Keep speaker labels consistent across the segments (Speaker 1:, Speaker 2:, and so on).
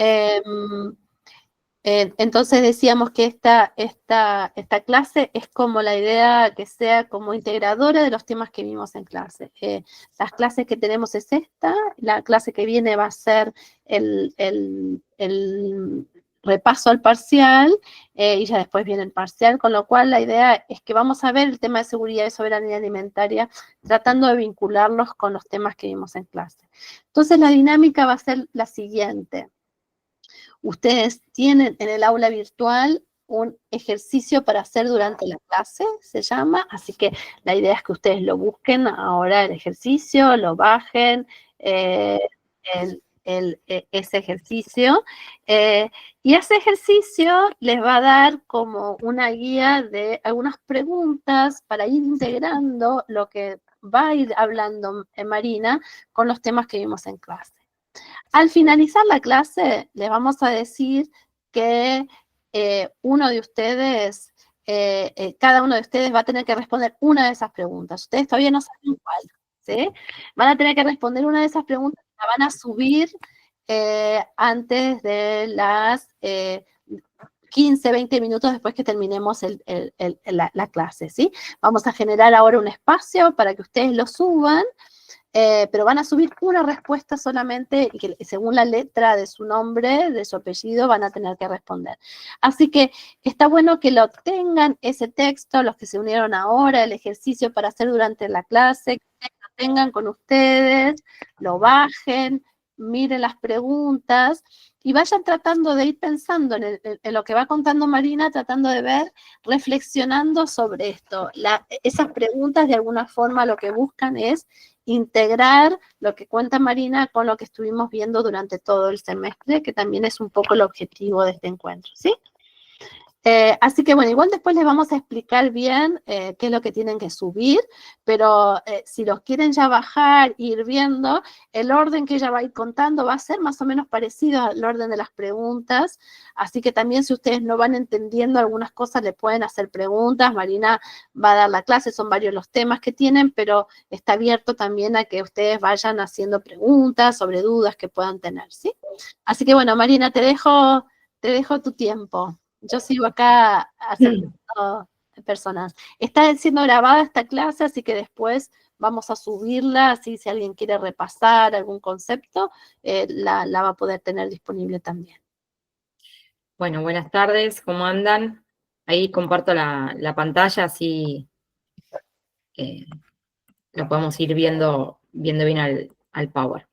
Speaker 1: Em, entonces decíamos que esta clase es como la idea que sea como integradora de los temas que vimos en clase. Las clases que tenemos es esta, la clase que viene va a ser el repaso al parcial, y ya después viene el parcial, con lo cual la idea es que vamos a ver el tema de seguridad y soberanía alimentaria, tratando de vincularlos con los temas que vimos en clase. Entonces la dinámica va a ser la siguiente. Ustedes tienen en el aula virtual un ejercicio para hacer durante la clase, se llama, así que la idea es que ustedes lo busquen ahora el ejercicio, lo bajen, ese ejercicio, y ese ejercicio les va a dar como una guía de algunas preguntas para ir integrando lo que va a ir hablando Marina con los temas que vimos en clase. Al finalizar la clase, les vamos a decir que uno de ustedes, cada uno de ustedes va a tener que responder una de esas preguntas. Ustedes todavía no saben cuál, ¿sí? Van a tener que responder una de esas preguntas, la van a subir antes de las 15, 20 minutos después que terminemos la clase, ¿sí? Vamos a generar ahora un espacio para que ustedes lo suban. Pero van a subir una respuesta solamente y que según la letra de su nombre, de su apellido, van a tener que responder. Así que está bueno que lo tengan, ese texto, los que se unieron ahora, el ejercicio para hacer durante la clase, que lo tengan con ustedes, lo bajen, miren las preguntas y vayan tratando de ir pensando en lo que va contando Marina, tratando de ver, reflexionando sobre esto. Esas preguntas de alguna forma lo que buscan es integrar lo que cuenta Marina con lo que estuvimos viendo durante todo el semestre, que también es un poco el objetivo de este encuentro, ¿sí? Así que bueno, igual después les vamos a explicar bien qué es lo que tienen que subir, pero si los quieren ya bajar e ir viendo, el orden que ella va a ir contando va a ser más o menos parecido al orden de las preguntas, así que también si ustedes no van entendiendo algunas cosas, le pueden hacer preguntas, Marina va a dar la clase, son varios los temas que tienen, pero está abierto también a que ustedes vayan haciendo preguntas sobre dudas que puedan tener, ¿sí? Así que bueno, Marina, te dejo tu tiempo. Yo sigo acá aceptando personas. Está siendo grabada esta clase, así que después vamos a subirla, así si alguien quiere repasar algún concepto, la va a poder tener disponible también.
Speaker 2: Bueno, buenas tardes, ¿cómo andan? Ahí comparto la pantalla, así lo podemos ir viendo bien al Power.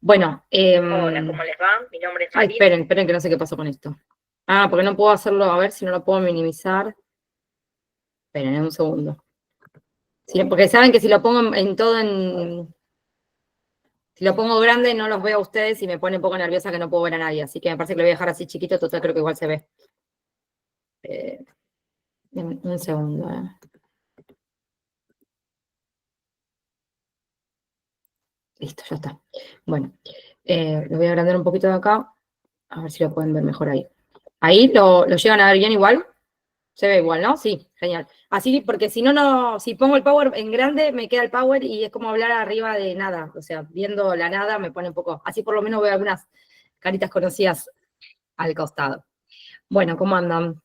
Speaker 2: Bueno,
Speaker 3: Hola, ¿cómo les va? Mi nombre es
Speaker 2: ay,
Speaker 3: María.
Speaker 2: esperen que no sé qué pasó con esto. Ah, porque no puedo hacerlo, a ver si no lo puedo minimizar. Esperen, un segundo. Sí, porque saben que si lo pongo si lo pongo grande no los veo a ustedes y me pone un poco nerviosa que no puedo ver a nadie. Así que me parece que lo voy a dejar así chiquito, total creo que igual se ve. Un segundo. Listo, ya está. Bueno, lo voy a agrandar un poquito de acá. A ver si lo pueden ver mejor ahí. ¿Ahí lo llegan a ver bien igual? Se ve igual, ¿no? Sí, genial. Así, porque si no, si pongo el power en grande, me queda el power y es como hablar arriba de nada. O sea, viendo la nada me pone un poco. Así por lo menos veo algunas caritas conocidas al costado. Bueno, ¿cómo andan?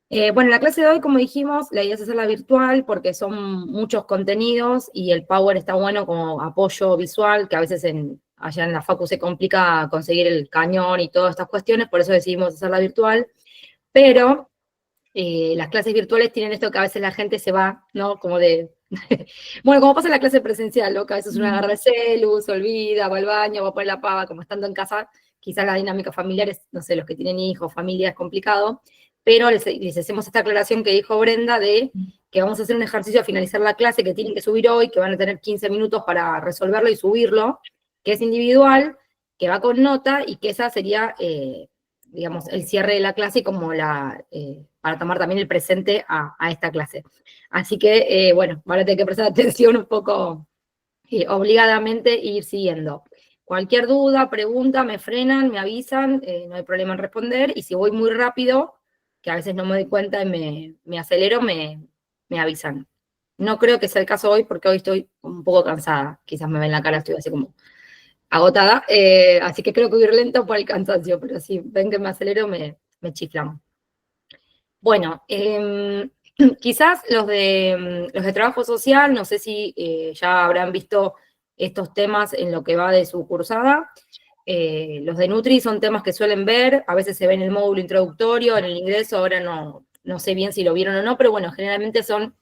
Speaker 2: Bueno, la clase de hoy, como dijimos, la idea es hacerla virtual porque son muchos contenidos y el Power está bueno como apoyo visual, que a veces allá en la Facu se complica conseguir el cañón y todas estas cuestiones, por eso decidimos hacerla virtual. Pero las clases virtuales tienen esto que a veces la gente se va, ¿no? Como de... bueno, como pasa en la clase presencial, ¿no? Que a veces uno agarra el celu, se olvida, va al baño, va a poner la pava, como estando en casa, quizás la dinámica familiar es, no sé, los que tienen hijos, familia, es complicado, pero les hacemos esta aclaración que dijo Brenda de que vamos a hacer un ejercicio a finalizar la clase que tienen que subir hoy, que van a tener 15 minutos para resolverlo y subirlo, que es individual, que va con nota y que esa sería, digamos, el cierre de la clase y como para tomar también el presente a esta clase. Así que, bueno, van a tener que prestar atención un poco obligadamente e ir siguiendo. Cualquier duda, pregunta, me frenan, me avisan, no hay problema en responder, y si voy muy rápido, que a veces no me doy cuenta y me acelero, me avisan. No creo que sea el caso hoy, porque hoy estoy un poco cansada, quizás me ven la cara, estoy así como agotada, así que creo que voy a ir lento por el cansancio, pero si ven que me acelero, me chiflan. Bueno, quizás los de trabajo social, no sé si ya habrán visto estos temas en lo que va de su cursada. Los de Nutri son temas que suelen ver, a veces se ve en el módulo introductorio, en el ingreso, ahora no sé bien si lo vieron o no, pero bueno, generalmente son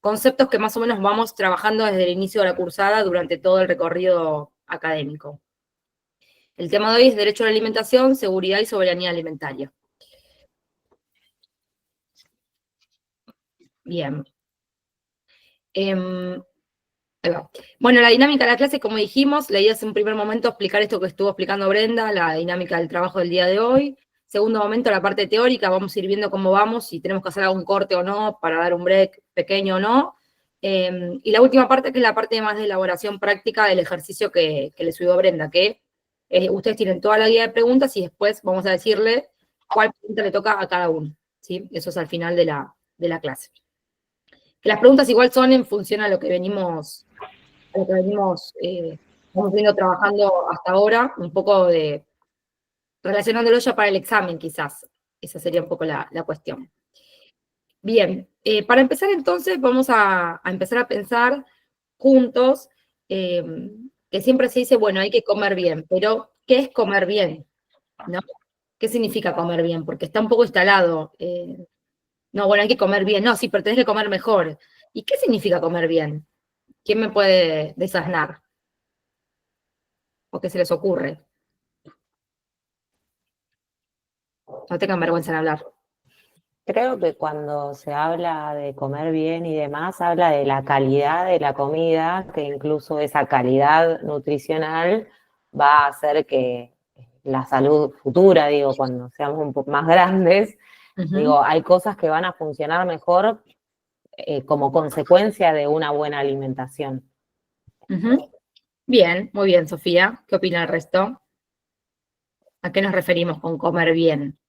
Speaker 2: conceptos que más o menos vamos trabajando desde el inicio de la cursada durante todo el recorrido académico. El tema de hoy es derecho a la alimentación, seguridad y soberanía alimentaria. Bien. Ahí va. Bueno, la dinámica de la clase, como dijimos, la idea es en un primer momento explicar esto que estuvo explicando Brenda, la dinámica del trabajo del día de hoy. Segundo momento, la parte teórica, vamos a ir viendo cómo vamos, si tenemos que hacer algún corte o no, para dar un break pequeño o no. Y la última parte, que es la parte más de elaboración práctica del ejercicio que le subió Brenda, que ustedes tienen toda la guía de preguntas y después vamos a decirle cuál pregunta le toca a cada uno, ¿sí? Eso es al final de la clase. Que las preguntas igual son en función a lo que venimos hemos venido trabajando hasta ahora, un poco relacionándolo ya para el examen quizás. Esa sería un poco la cuestión. Bien, para empezar entonces vamos a empezar a pensar juntos, que siempre se dice, bueno, hay que comer bien, pero ¿qué es comer bien? ¿No? ¿Qué significa comer bien? Porque está un poco instalado. No, bueno, hay que comer bien. No, sí, pero tenés que comer mejor. ¿Y qué significa comer bien? ¿Quién me puede desasnar? ¿O qué se les ocurre? No tengan vergüenza en hablar.
Speaker 4: Creo que cuando se habla de comer bien y demás, habla de la calidad de la comida, que incluso esa calidad nutricional va a hacer que la salud futura, digo, cuando seamos un poco más grandes, digo, hay cosas que van a funcionar mejor como consecuencia de una buena alimentación.
Speaker 2: Bien, muy bien, Sofía. ¿Qué opina el resto? ¿A qué nos referimos con comer bien?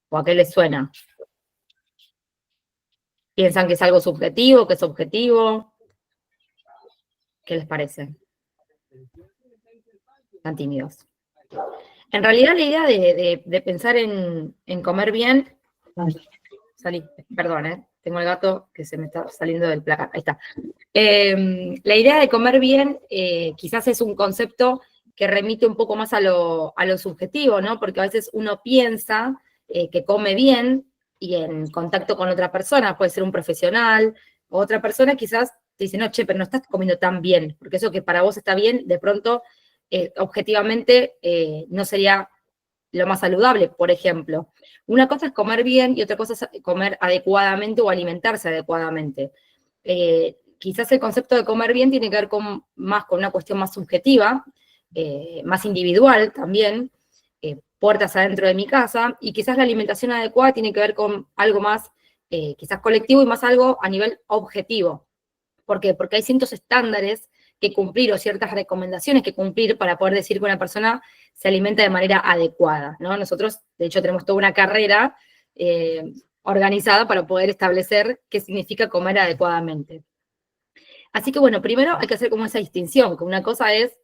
Speaker 2: ¿O a qué les suena? ¿Piensan que es algo subjetivo, que es objetivo? ¿Qué les parece? Están tímidos. En realidad la idea de pensar en comer bien... Salí, perdón, tengo el gato que se me está saliendo del placar. Ahí está. La idea de comer bien quizás es un concepto que remite un poco más a lo subjetivo, ¿no? Porque a veces uno piensa que come bien y en contacto con otra persona, puede ser un profesional, o otra persona quizás te dice, no, che, pero no estás comiendo tan bien, porque eso que para vos está bien, de pronto, objetivamente, no sería lo más saludable, por ejemplo. Una cosa es comer bien y otra cosa es comer adecuadamente o alimentarse adecuadamente. Quizás el concepto de comer bien tiene que ver más con una cuestión más subjetiva, más individual también, puertas adentro de mi casa, y quizás la alimentación adecuada tiene que ver con algo más, quizás colectivo y más algo a nivel objetivo. ¿Por qué? Porque hay ciertos estándares que cumplir o ciertas recomendaciones que cumplir para poder decir que una persona se alimenta de manera adecuada, ¿no? Nosotros, de hecho, tenemos toda una carrera organizada para poder establecer qué significa comer adecuadamente. Así que, bueno, primero hay que hacer como esa distinción, que una cosa es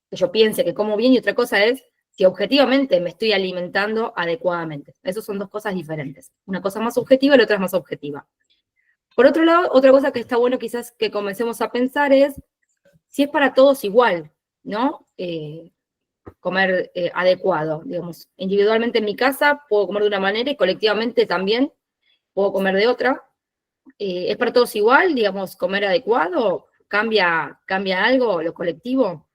Speaker 2: que yo piense que como bien y otra cosa es si objetivamente me estoy alimentando adecuadamente. Esas son dos cosas diferentes. Una cosa más subjetiva y la otra es más objetiva. Por otro lado, otra cosa que está bueno quizás que comencemos a pensar es si es para todos igual, ¿no? Comer adecuado, digamos. Individualmente en mi casa puedo comer de una manera y colectivamente también puedo comer de otra. ¿Es para todos igual, digamos, comer adecuado? ¿Cambia algo lo colectivo?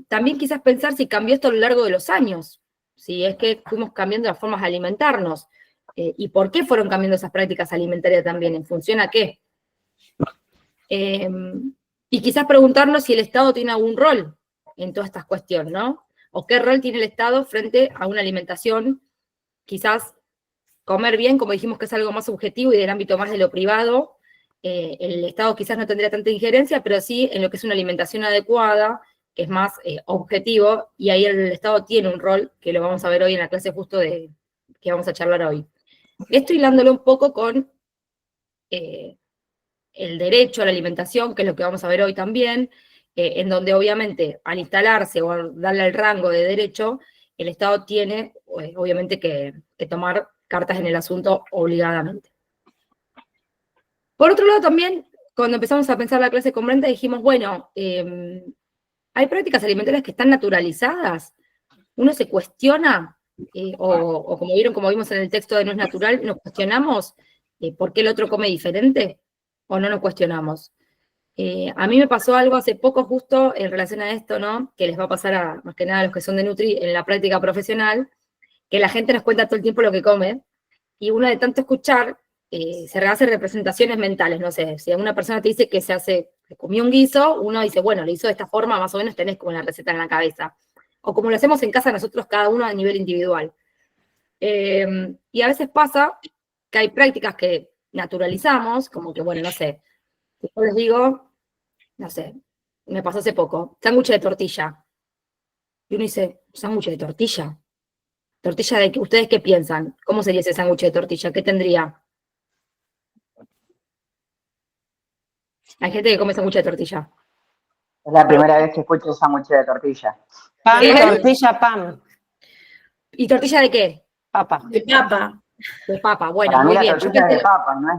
Speaker 2: También quizás pensar si cambió esto a lo largo de los años, si es que fuimos cambiando las formas de alimentarnos, y por qué fueron cambiando esas prácticas alimentarias también, en función a qué. Y quizás preguntarnos si el Estado tiene algún rol en todas estas cuestiones, ¿no? O qué rol tiene el Estado frente a una alimentación, quizás comer bien, como dijimos que es algo más subjetivo y del ámbito más de lo privado, el Estado quizás no tendría tanta injerencia, pero sí en lo que es una alimentación adecuada, que es más objetivo, y ahí el Estado tiene un rol, que lo vamos a ver hoy en la clase justo que vamos a charlar hoy. Esto hilándolo un poco con el derecho a la alimentación, que es lo que vamos a ver hoy también, en donde obviamente al instalarse o darle el rango de derecho, el Estado tiene obviamente que tomar cartas en el asunto obligadamente. Por otro lado también, cuando empezamos a pensar la clase con Brenda, dijimos, bueno, hay prácticas alimentarias que están naturalizadas, uno se cuestiona, o como vimos en el texto de No es Natural, nos cuestionamos por qué el otro come diferente, o no nos cuestionamos. A mí me pasó algo hace poco justo en relación a esto, ¿no? Que les va a pasar más que nada a los que son de Nutri en la práctica profesional, que la gente nos cuenta todo el tiempo lo que come, y uno de tanto escuchar, se hace representaciones mentales, no sé, si una persona te dice que se comió un guiso, uno dice, bueno, lo hizo de esta forma, más o menos tenés como la receta en la cabeza. O como lo hacemos en casa nosotros, cada uno a nivel individual. Y a veces pasa que hay prácticas que naturalizamos, como que, bueno, no sé, yo les digo, no sé, me pasó hace poco, sándwich de tortilla. Y uno dice, ¿sándwich de tortilla? ¿Tortilla de qué? ¿Ustedes qué piensan? ¿Cómo sería ese sándwich de tortilla? ¿Qué tendría? Hay gente que come sándwich de tortilla.
Speaker 5: Es la primera vez que escucho sándwich de tortilla.
Speaker 4: Pan,
Speaker 2: ¿Qué?
Speaker 4: tortilla, pan.
Speaker 2: ¿Y tortilla de qué?
Speaker 4: Papa.
Speaker 6: De papa.
Speaker 2: De papa, bueno,
Speaker 5: Para mí
Speaker 2: muy
Speaker 5: la
Speaker 2: bien. Yo
Speaker 5: tortilla es
Speaker 2: pensé,
Speaker 5: de papa, ¿no es?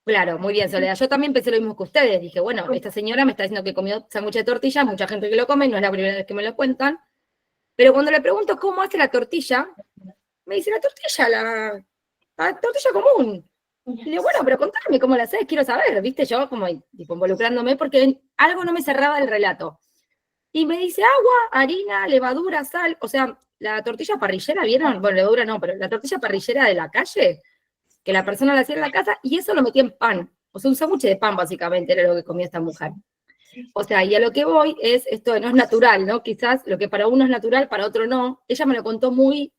Speaker 2: claro, muy bien, Soledad. Yo también pensé lo mismo que ustedes. Dije, bueno, esta señora me está diciendo que comió sándwich de tortilla, mucha gente que lo come, no es la primera vez que me lo cuentan. Pero cuando le pregunto cómo hace la tortilla, me dice, la tortilla común. Y le digo, bueno, pero contame cómo la haces, quiero saber, ¿viste? Yo como tipo, involucrándome porque algo no me cerraba el relato. Y me dice agua, harina, levadura, sal, o sea, la tortilla parrillera, ¿vieron? Bueno, levadura no, pero la tortilla parrillera de la calle, que la persona la hacía en la casa, y eso lo metía en pan. O sea, un sándwich de pan, básicamente, era lo que comía esta mujer. O sea, y a lo que voy es esto de no es natural, ¿no? Quizás lo que para uno es natural, para otro no. Ella me lo contó muy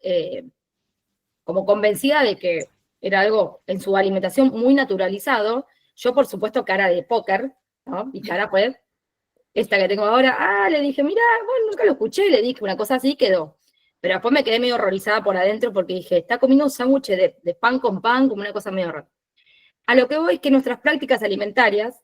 Speaker 2: como convencida de que era algo en su alimentación muy naturalizado. Yo, por supuesto, cara de póker, ¿no? Y cara, pues, esta que tengo ahora, le dije, mira, bueno, nunca lo escuché, y le dije una cosa así, quedó. Pero después me quedé medio horrorizada por adentro porque dije, está comiendo un sándwich de pan con pan, como una cosa medio rara. A lo que voy es que nuestras prácticas alimentarias,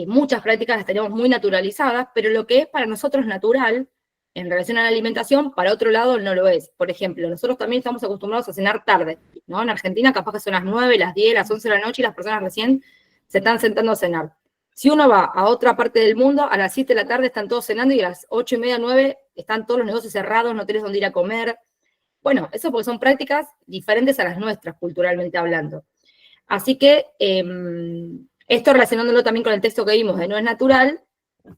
Speaker 2: muchas prácticas las tenemos muy naturalizadas, pero lo que es para nosotros natural, en relación a la alimentación, para otro lado no lo es. Por ejemplo, nosotros también estamos acostumbrados a cenar tarde, ¿no? En Argentina capaz que son las 9, las 10, las 11 de la noche y las personas recién se están sentando a cenar. Si uno va a otra parte del mundo, a las 7 de la tarde están todos cenando y a las 8 y media, 9 están todos los negocios cerrados, no tenés dónde ir a comer. Bueno, eso porque son prácticas diferentes a las nuestras, culturalmente hablando. Así que esto relacionándolo también con el texto que vimos de No es Natural,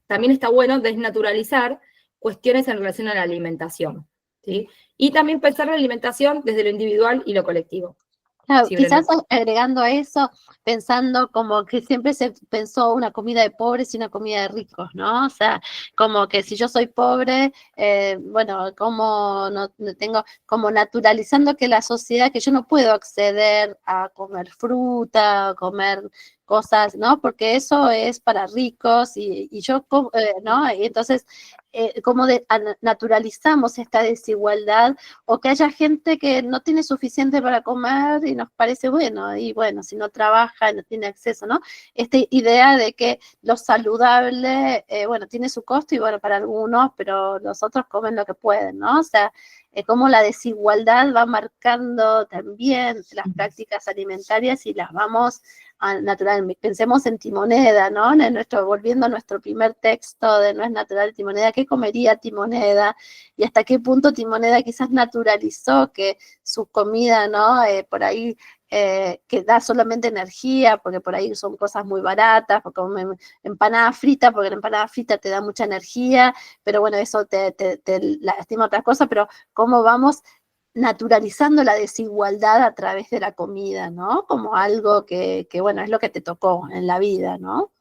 Speaker 2: también está bueno desnaturalizar cuestiones en relación a la alimentación, ¿sí? Y también pensar la alimentación desde lo individual y lo colectivo.
Speaker 1: Claro,
Speaker 2: Sí,
Speaker 1: quizás agregando a eso, pensando como que siempre se pensó una comida de pobres y una comida de ricos, ¿no? O sea, como que si yo soy pobre, bueno, como no tengo, como naturalizando que la sociedad, que yo no puedo acceder a comer fruta, comer cosas, ¿no? Porque eso es para ricos y yo, ¿no? Y entonces, como naturalizamos esta desigualdad o que haya gente que no tiene suficiente para comer y nos parece bueno, y bueno, si no trabaja, no tiene acceso, ¿no? Esta idea de que lo saludable, bueno, tiene su costo y bueno, para algunos, pero los otros comen lo que pueden, ¿no? O sea, cómo la desigualdad va marcando también las prácticas alimentarias y las vamos a natural. Pensemos en Timoneda, ¿no? Volviendo a nuestro primer texto de No es Natural, Timoneda, ¿qué comería Timoneda? Y hasta qué punto Timoneda quizás naturalizó que su comida, ¿no? Por ahí que da solamente energía, porque por ahí son cosas muy baratas, porque comen empanada frita, porque la empanada frita te da mucha energía, pero bueno, eso te lastima otras cosas, pero cómo vamos naturalizando la desigualdad a través de la comida, ¿no? Como algo que bueno, es lo que te tocó en la vida, ¿no?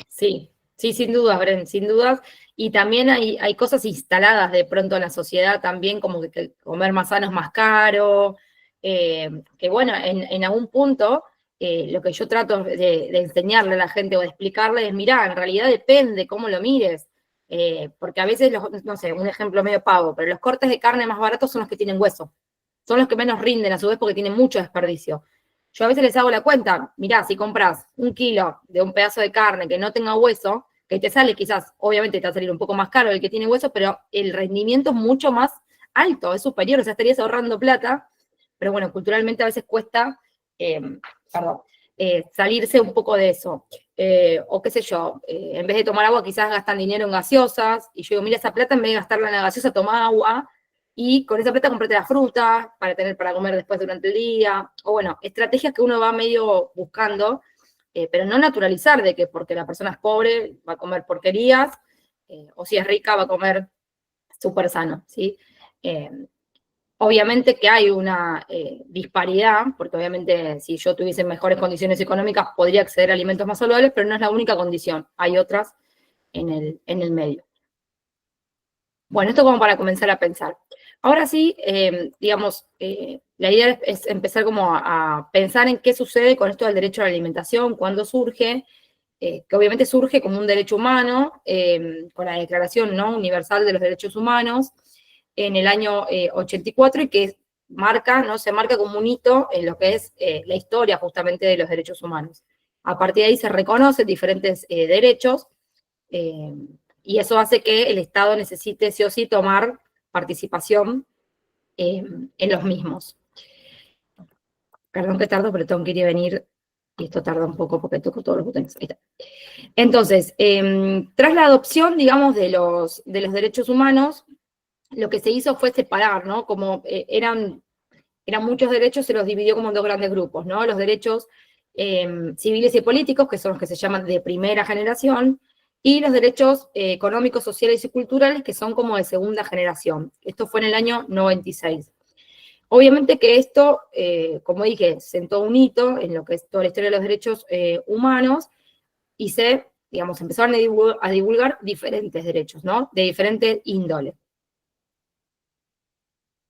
Speaker 2: Sí, sí, sin dudas, Bren, sin dudas. Y también hay cosas instaladas de pronto en la sociedad también, como que comer más sano es más caro, que bueno, en algún punto lo que yo trato de enseñarle a la gente o de explicarle es, mirá, en realidad depende cómo lo mires, porque a veces, no sé, un ejemplo medio pavo, pero los cortes de carne más baratos son los que tienen hueso, son los que menos rinden a su vez porque tienen mucho desperdicio. Yo a veces les hago la cuenta, mirá, si compras 1 kilo de un pedazo de carne que no tenga hueso, que te sale quizás, obviamente te va a salir un poco más caro el que tiene hueso, pero el rendimiento es mucho más alto, es superior, o sea, estarías ahorrando plata, pero bueno, culturalmente a veces cuesta, salirse un poco de eso. O qué sé yo, en vez de tomar agua quizás gastan dinero en gaseosas, y yo digo, mira, esa plata en vez de gastarla en la gaseosa, toma agua, y con esa plata comprate la fruta para tener para comer después durante el día, o bueno, estrategias que uno va medio buscando, pero no naturalizar de que porque la persona es pobre va a comer porquerías, o si es rica va a comer súper sano, ¿sí? Obviamente que hay una disparidad, porque obviamente si yo tuviese mejores condiciones económicas podría acceder a alimentos más saludables, pero no es la única condición, hay otras en el medio. Bueno, esto como para comenzar a pensar. Ahora sí, digamos, la idea es empezar como a pensar en qué sucede con esto del derecho a la alimentación, cuándo surge, que obviamente surge como un derecho humano, con la Declaración, ¿no?, Universal de los Derechos Humanos, en el año 84, y que marca, ¿no?, se marca como un hito en lo que es la historia justamente de los derechos humanos. A partir de ahí se reconocen diferentes derechos, y eso hace que el Estado necesite sí o sí tomar participación en los mismos. Perdón que tardo, pero tengo que ir y venir, y esto tarda un poco porque toco todos los botones. Ahí está. Entonces, tras la adopción, digamos, de los derechos humanos, lo que se hizo fue separar, ¿no? Como eran muchos derechos, se los dividió como en dos grandes grupos, ¿no? Los derechos civiles y políticos, que son los que se llaman de primera generación, y los derechos económicos, sociales y culturales, que son como de segunda generación. Esto fue en el año 96. Obviamente que esto, como dije, sentó un hito en lo que es toda la historia de los derechos humanos, y se, digamos, empezaron a divulgar diferentes derechos, ¿no?, de diferente índole.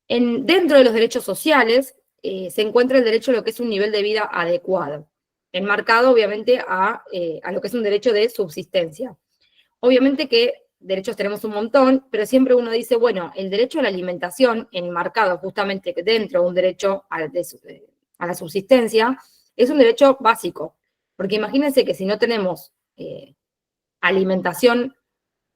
Speaker 2: Dentro de los derechos sociales se encuentra el derecho a lo que es un nivel de vida adecuado, enmarcado obviamente a lo que es un derecho de subsistencia. Obviamente que derechos tenemos un montón, pero siempre uno dice, bueno, el derecho a la alimentación, enmarcado justamente dentro de un derecho a la subsistencia, es un derecho básico, porque imagínense que si no tenemos alimentación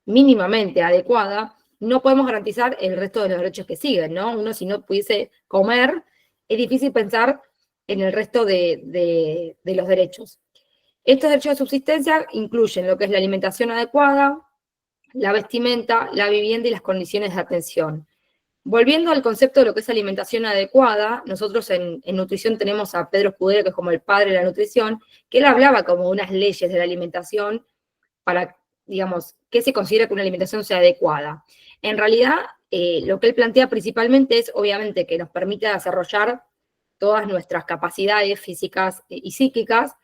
Speaker 2: mínimamente adecuada, no podemos garantizar el resto de los derechos que siguen, ¿no? Uno, si no pudiese comer, es difícil pensar en el resto de los derechos. Estos derechos de subsistencia incluyen lo que es la alimentación adecuada, la vestimenta, la vivienda y las condiciones de atención. Volviendo al concepto de lo que es alimentación adecuada, nosotros en nutrición tenemos a Pedro Escudero, que es como el padre de la nutrición, que él hablaba como unas leyes de la alimentación para, digamos, qué se considera que una alimentación sea adecuada. En realidad, lo que él plantea principalmente es, obviamente, que nos permita desarrollar todas nuestras capacidades físicas y psíquicas,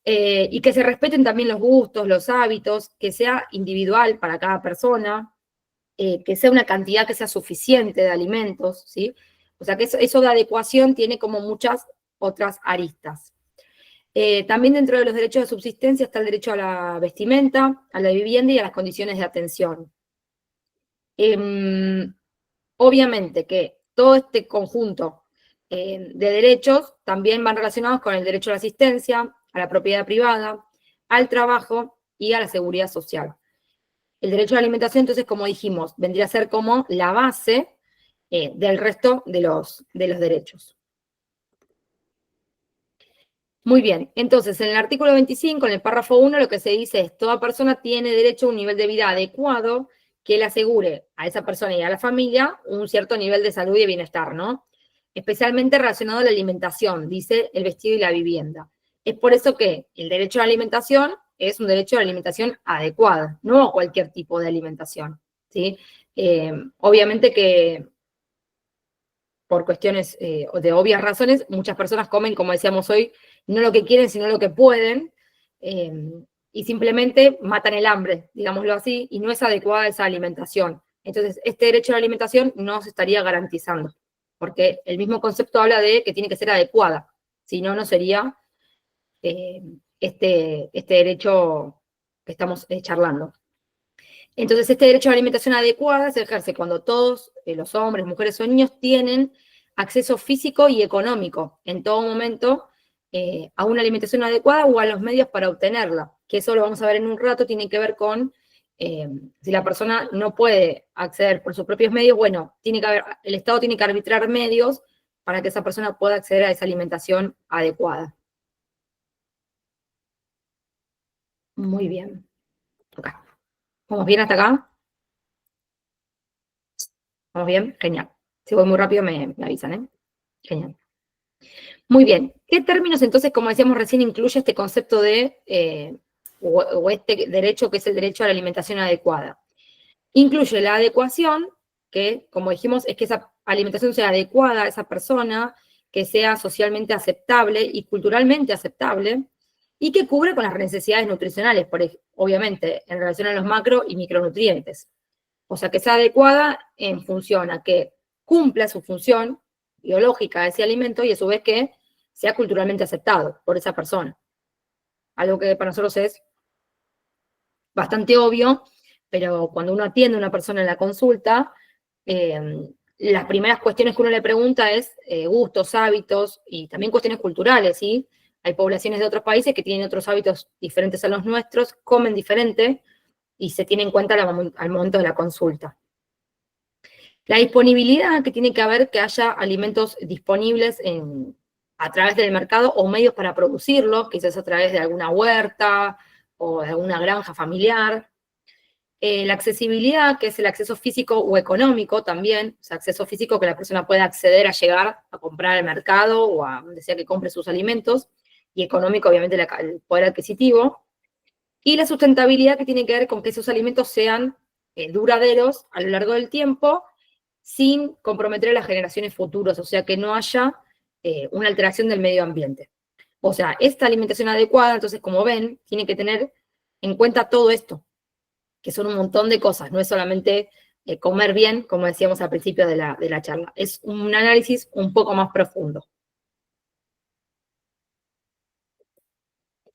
Speaker 2: y que se respeten también los gustos, los hábitos, que sea individual para cada persona, que sea una cantidad que sea suficiente de alimentos, ¿sí? O sea, que eso de adecuación tiene como muchas otras aristas. También dentro de los derechos de subsistencia está el derecho a la vestimenta, a la vivienda y a las condiciones de atención. Obviamente que todo este conjunto de derechos también van relacionados con el derecho a la asistencia, a la propiedad privada, al trabajo y a la seguridad social. El derecho a la alimentación, entonces, como dijimos, vendría a ser como la base del resto de los derechos. Muy bien, entonces en el artículo 25, en el párrafo 1, lo que se dice es: toda persona tiene derecho a un nivel de vida adecuado que le asegure a esa persona y a la familia un cierto nivel de salud y de bienestar, ¿no? Especialmente relacionado a la alimentación, dice el vestido y la vivienda. Es por eso que el derecho a la alimentación es un derecho a la alimentación adecuada, no a cualquier tipo de alimentación, ¿sí? Obviamente que por cuestiones de obvias razones, muchas personas comen, como decíamos hoy, no lo que quieren, sino lo que pueden, y simplemente matan el hambre, digámoslo así, y no es adecuada esa alimentación. Entonces, este derecho a la alimentación no se estaría garantizando, porque el mismo concepto habla de que tiene que ser adecuada, si no, no sería este derecho que estamos charlando. Entonces, este derecho a la alimentación adecuada se ejerce cuando todos, los hombres, mujeres o niños, tienen acceso físico y económico en todo momento a una alimentación adecuada o a los medios para obtenerla, que eso lo vamos a ver en un rato, tiene que ver con si la persona no puede acceder por sus propios medios, bueno, el Estado tiene que arbitrar medios para que esa persona pueda acceder a esa alimentación adecuada. Muy bien. Acá. ¿Vamos bien hasta acá? ¿Vamos bien? Genial. Si voy muy rápido me avisan, ¿eh? Genial. Muy bien. ¿Qué términos entonces, como decíamos recién, incluye este concepto de, o este derecho que es el derecho a la alimentación adecuada? Incluye la adecuación, que como dijimos es que esa alimentación sea adecuada a esa persona, que sea socialmente aceptable y culturalmente aceptable, y que cubre con las necesidades nutricionales, obviamente, en relación a los macro y micronutrientes. O sea, que sea adecuada en función a que cumpla su función biológica de ese alimento y a su vez que sea culturalmente aceptado por esa persona. Algo que para nosotros es bastante obvio, pero cuando uno atiende a una persona en la consulta, las primeras cuestiones que uno le pregunta es gustos, hábitos y también cuestiones culturales, ¿sí? Hay poblaciones de otros países que tienen otros hábitos diferentes a los nuestros, comen diferente y se tiene en cuenta al momento de la consulta. La disponibilidad, que tiene que haber que haya alimentos disponibles a través del mercado o medios para producirlos, quizás a través de alguna huerta o de alguna granja familiar. La accesibilidad, que es el acceso físico o económico también, o sea, acceso físico que la persona pueda acceder a llegar a comprar al mercado o a donde sea que compre sus alimentos, y económico, obviamente, el poder adquisitivo. Y la sustentabilidad, que tiene que ver con que esos alimentos sean duraderos a lo largo del tiempo, sin comprometer a las generaciones futuras, o sea, que no haya una alteración del medio ambiente. O sea, esta alimentación adecuada, entonces, como ven, tiene que tener en cuenta todo esto, que son un montón de cosas, no es solamente comer bien, como decíamos al principio de la charla, es un análisis un poco más profundo.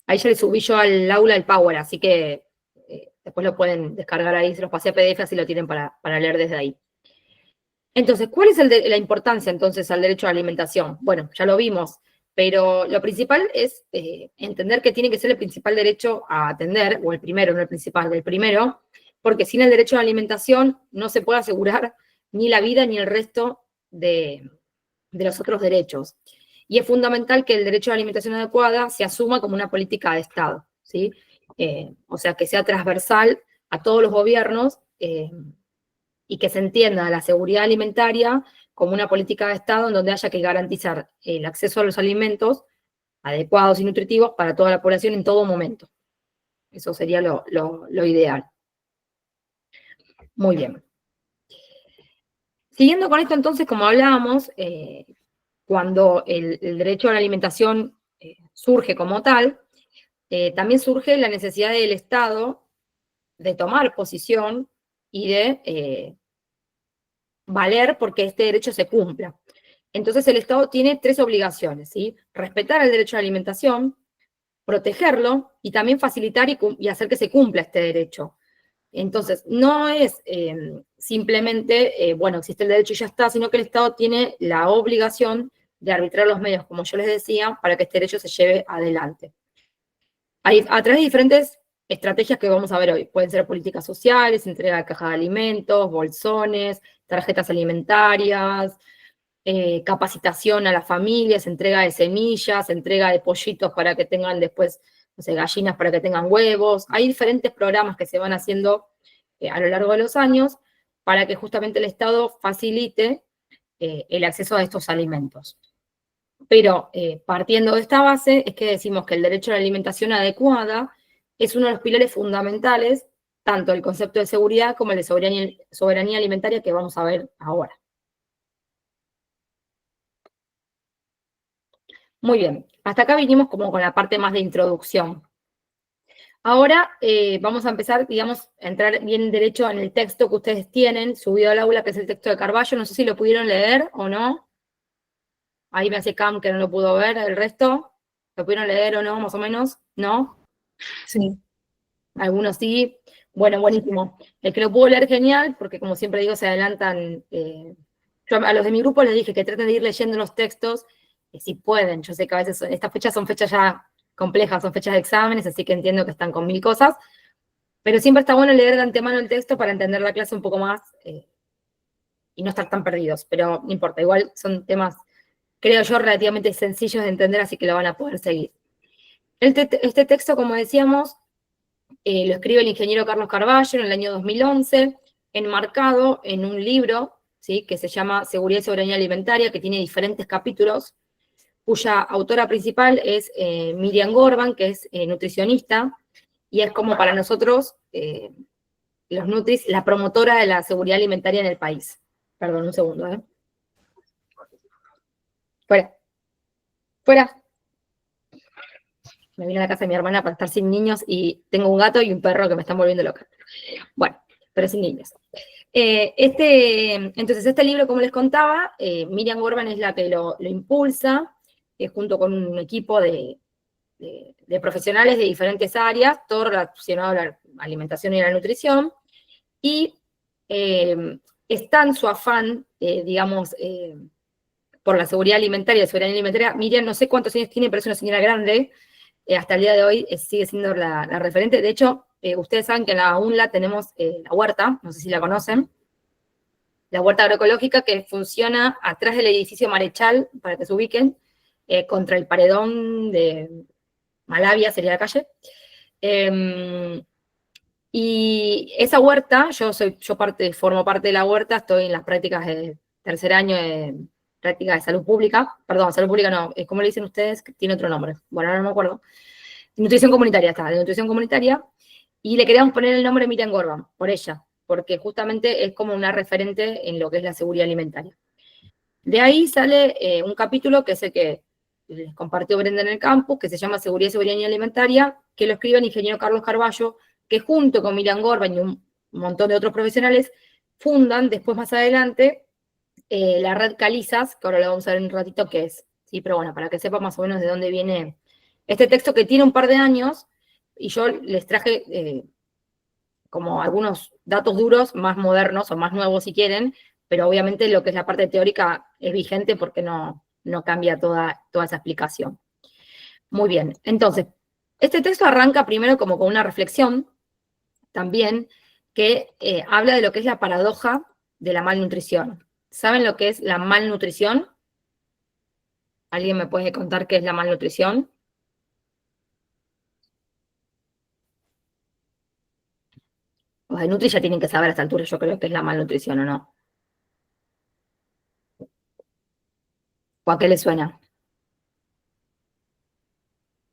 Speaker 2: Ahí ya le subí yo al aula el Power, así que después lo pueden descargar ahí, se los pasé a PDF, así lo tienen para leer desde ahí. Entonces, ¿cuál es la importancia entonces al derecho a la alimentación? Bueno, ya lo vimos, pero lo principal es entender que tiene que ser el principal derecho a atender, o el primero, no el principal, el primero, porque sin el derecho a la alimentación no se puede asegurar ni la vida ni el resto de los otros derechos. Y es fundamental que el derecho a la alimentación adecuada se asuma como una política de Estado, ¿sí? O sea, que sea transversal a todos los gobiernos y que se entienda la seguridad alimentaria como una política de Estado en donde haya que garantizar el acceso a los alimentos adecuados y nutritivos para toda la población en todo momento. Eso sería lo ideal. Muy bien. Siguiendo con esto, entonces, como hablábamos, cuando el derecho a la alimentación surge como tal, también surge la necesidad del Estado de tomar posición y de valer porque este derecho se cumpla. Entonces el Estado tiene tres obligaciones, ¿sí? Respetar el derecho a la alimentación, protegerlo y también facilitar y hacer que se cumpla este derecho. Entonces, no es simplemente, bueno, existe el derecho y ya está, sino que el Estado tiene la obligación de arbitrar los medios, como yo les decía, para que este derecho se lleve adelante. A través de diferentes estrategias que vamos a ver hoy. Pueden ser políticas sociales, entrega de caja de alimentos, bolsones, tarjetas alimentarias, capacitación a las familias, entrega de semillas, entrega de pollitos para que tengan después, no sé, gallinas para que tengan huevos. Hay diferentes programas que se van haciendo a lo largo de los años para que justamente el Estado facilite el acceso a estos alimentos. Pero partiendo de esta base es que decimos que el derecho a la alimentación adecuada es uno de los pilares fundamentales, tanto del concepto de seguridad como el de soberanía alimentaria que vamos a ver ahora. Muy bien, hasta acá vinimos como con la parte más de introducción. Ahora vamos a empezar, digamos, a entrar bien derecho en el texto que ustedes tienen subido al aula, que es el texto de Carballo. No sé si lo pudieron leer o no. Ahí me hace Cam que no lo pudo ver, el resto. ¿Lo pudieron leer o no, más o menos? ¿No?
Speaker 1: Sí.
Speaker 2: Algunos sí. Bueno, buenísimo. El que lo pudo leer, genial, porque como siempre digo, se adelantan. Yo a los de mi grupo les dije que traten de ir leyendo los textos, si pueden. Yo sé que a veces estas fechas son fechas ya complejas, son fechas de exámenes, así que entiendo que están con 1000 cosas, pero siempre está bueno leer de antemano el texto para entender la clase un poco más y no estar tan perdidos, pero no importa, igual son temas, creo yo, relativamente sencillos de entender, así que lo van a poder seguir. Este texto, como decíamos, lo escribe el ingeniero Carlos Carballo en el año 2011, enmarcado en un libro, ¿sí?, que se llama Seguridad y Soberanía Alimentaria, que tiene diferentes capítulos, cuya autora principal es Miriam Gorban, que es nutricionista, y es como para nosotros, los Nutris, la promotora de la seguridad alimentaria en el país. Perdón, un segundo, ¿eh? Fuera. Fuera. Me vine a la casa de mi hermana para estar sin niños y tengo un gato y un perro que me están volviendo loca. Bueno, pero sin niños. Entonces, este libro, como les contaba, Miriam Gorban es la que lo impulsa, junto con un equipo de profesionales de diferentes áreas, todo relacionado a la alimentación y la nutrición, y está en su afán, digamos, por la seguridad alimentaria, la soberanía alimentaria. Miriam, no sé cuántos años tiene, pero es una señora grande, hasta el día de hoy sigue siendo la referente. De hecho, ustedes saben que en la UNLA tenemos la huerta, no sé si la conocen, la huerta agroecológica que funciona atrás del edificio Marechal, para que se ubiquen, contra el paredón de Malavia, sería la calle. Y esa huerta, formo parte de la huerta, estoy en las prácticas de tercer año de prácticas de salud pública, perdón, salud pública no, ¿cómo le dicen ustedes? Tiene otro nombre, bueno, ahora no me acuerdo. Nutrición comunitaria, de nutrición comunitaria, y le queríamos poner el nombre Miriam Gorban, por ella, porque justamente es como una referente en lo que es la seguridad alimentaria. De ahí sale un capítulo que es el que les compartió Brenda en el campus, que se llama Seguridad y Soberanía Alimentaria, que lo escribe el ingeniero Carlos Carballo, que junto con Miriam Gorban y un montón de otros profesionales, fundan después más adelante la red Calizas, que ahora lo vamos a ver en un ratito qué es, ¿sí? Pero bueno, para que sepan más o menos de dónde viene este texto, que tiene un par de años, y yo les traje como algunos datos duros, más modernos o más nuevos si quieren, pero obviamente lo que es la parte teórica es vigente porque no cambia toda esa explicación. Muy bien, entonces, este texto arranca primero como con una reflexión, también, que habla de lo que es la paradoja de la malnutrición. ¿Saben lo que es la malnutrición? ¿Alguien me puede contar qué es la malnutrición? Los de Nutri ya tienen que saber a esta altura, yo creo que es la malnutrición, ¿o no? ¿O a qué le suena?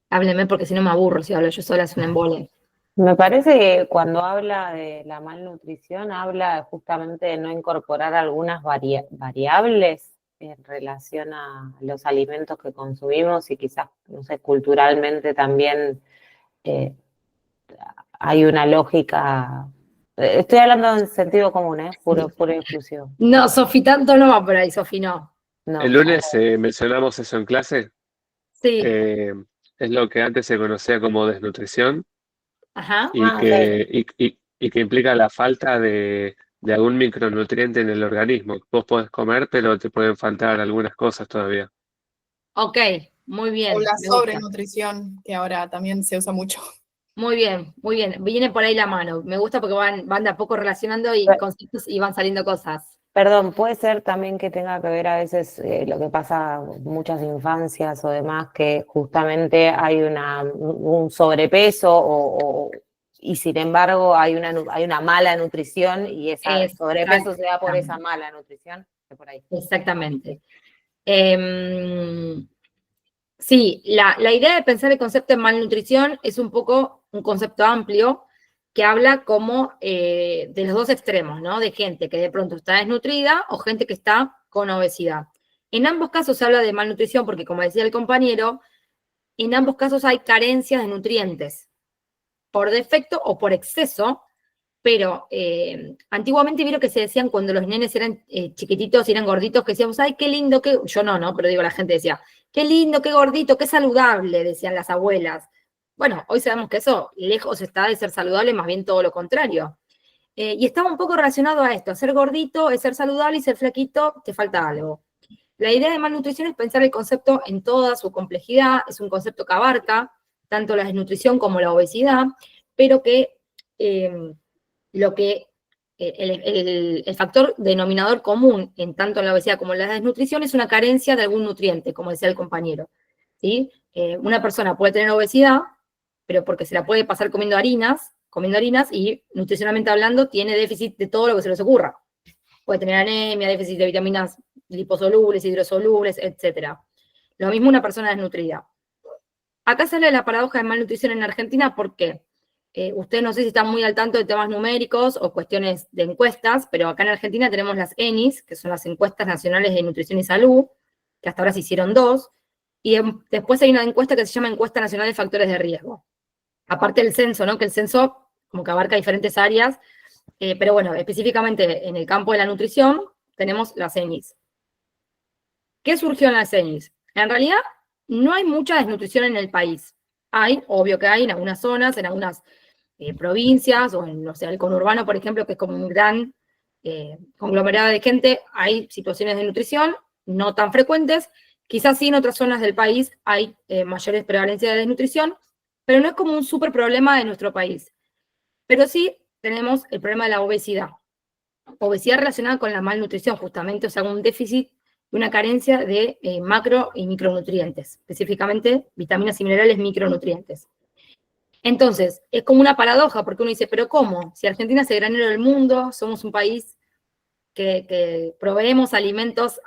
Speaker 2: Háblenme porque si no me aburro, si hablo yo sola es un embole.
Speaker 4: Me parece que cuando habla de la malnutrición, habla justamente de no incorporar algunas variables en relación a los alimentos que consumimos y quizás, no sé, culturalmente también hay una lógica. Estoy hablando en sentido común, puro y exclusivo.
Speaker 2: No, Sofi, tanto no va por ahí, Sofi, no.
Speaker 6: El lunes mencionamos eso en clase.
Speaker 2: Sí.
Speaker 6: Es lo que antes se conocía como desnutrición.
Speaker 2: Ajá.
Speaker 6: Y que implica la falta de algún micronutriente en el organismo. Vos podés comer, pero te pueden faltar algunas cosas todavía.
Speaker 2: Ok, muy bien.
Speaker 7: O la sobrenutrición, que ahora también se usa mucho.
Speaker 2: Muy bien, muy bien. Viene por ahí la mano. Me gusta porque van de a poco relacionando y conceptos y van saliendo cosas.
Speaker 4: Perdón, puede ser también que tenga que ver a veces lo que pasa en muchas infancias o demás, que justamente hay un sobrepeso y sin embargo hay una mala nutrición y ese sobrepeso se da por esa mala nutrición. Por ahí.
Speaker 2: Exactamente. Sí, la idea de pensar el concepto de malnutrición es un poco un concepto amplio que habla como de los dos extremos, ¿no? De gente que de pronto está desnutrida o gente que está con obesidad. En ambos casos se habla de malnutrición porque, como decía el compañero, en ambos casos hay carencias de nutrientes, por defecto o por exceso, pero antiguamente vieron que se decían cuando los nenes eran chiquititos y eran gorditos, que decíamos, ay, qué lindo, yo no, pero digo, la gente decía, qué lindo, qué gordito, qué saludable, decían las abuelas. Bueno, hoy sabemos que eso lejos está de ser saludable, más bien todo lo contrario. Y estaba un poco relacionado a esto, ser gordito es ser saludable y ser flaquito te falta algo. La idea de malnutrición es pensar el concepto en toda su complejidad, es un concepto que abarca tanto la desnutrición como la obesidad, pero que el factor denominador común en tanto la obesidad como la desnutrición es una carencia de algún nutriente, como decía el compañero, ¿sí? Una persona puede tener obesidad, pero porque se la puede pasar comiendo harinas y nutricionalmente hablando tiene déficit de todo lo que se les ocurra. Puede tener anemia, déficit de vitaminas liposolubles, hidrosolubles, etc. Lo mismo una persona desnutrida. Acá sale la paradoja de malnutrición en Argentina porque ustedes no sé si están muy al tanto de temas numéricos o cuestiones de encuestas, pero acá en Argentina tenemos las ENIS, que son las Encuestas Nacionales de Nutrición y Salud, que hasta ahora se hicieron 2, y después hay una encuesta que se llama Encuesta Nacional de Factores de Riesgo. Aparte del censo, ¿no? Que el censo como que abarca diferentes áreas, pero bueno, específicamente en el campo de la nutrición tenemos las ENIS. ¿Qué surgió en las ENIS? En realidad, no hay mucha desnutrición en el país. Obvio que hay en algunas zonas, en algunas provincias, o en, no sé, el conurbano, por ejemplo, que es como un gran conglomerado de gente, hay situaciones de nutrición no tan frecuentes. Quizás sí en otras zonas del país hay mayores prevalencias de desnutrición, pero no es como un súper problema de nuestro país. Pero sí tenemos el problema de la obesidad. Obesidad relacionada con la malnutrición, justamente, o sea, un déficit y una carencia de macro y micronutrientes, específicamente vitaminas y minerales micronutrientes. Entonces, es como una paradoja, porque uno dice, ¿pero cómo? Si Argentina es el granero del mundo, somos un país que proveemos alimentos,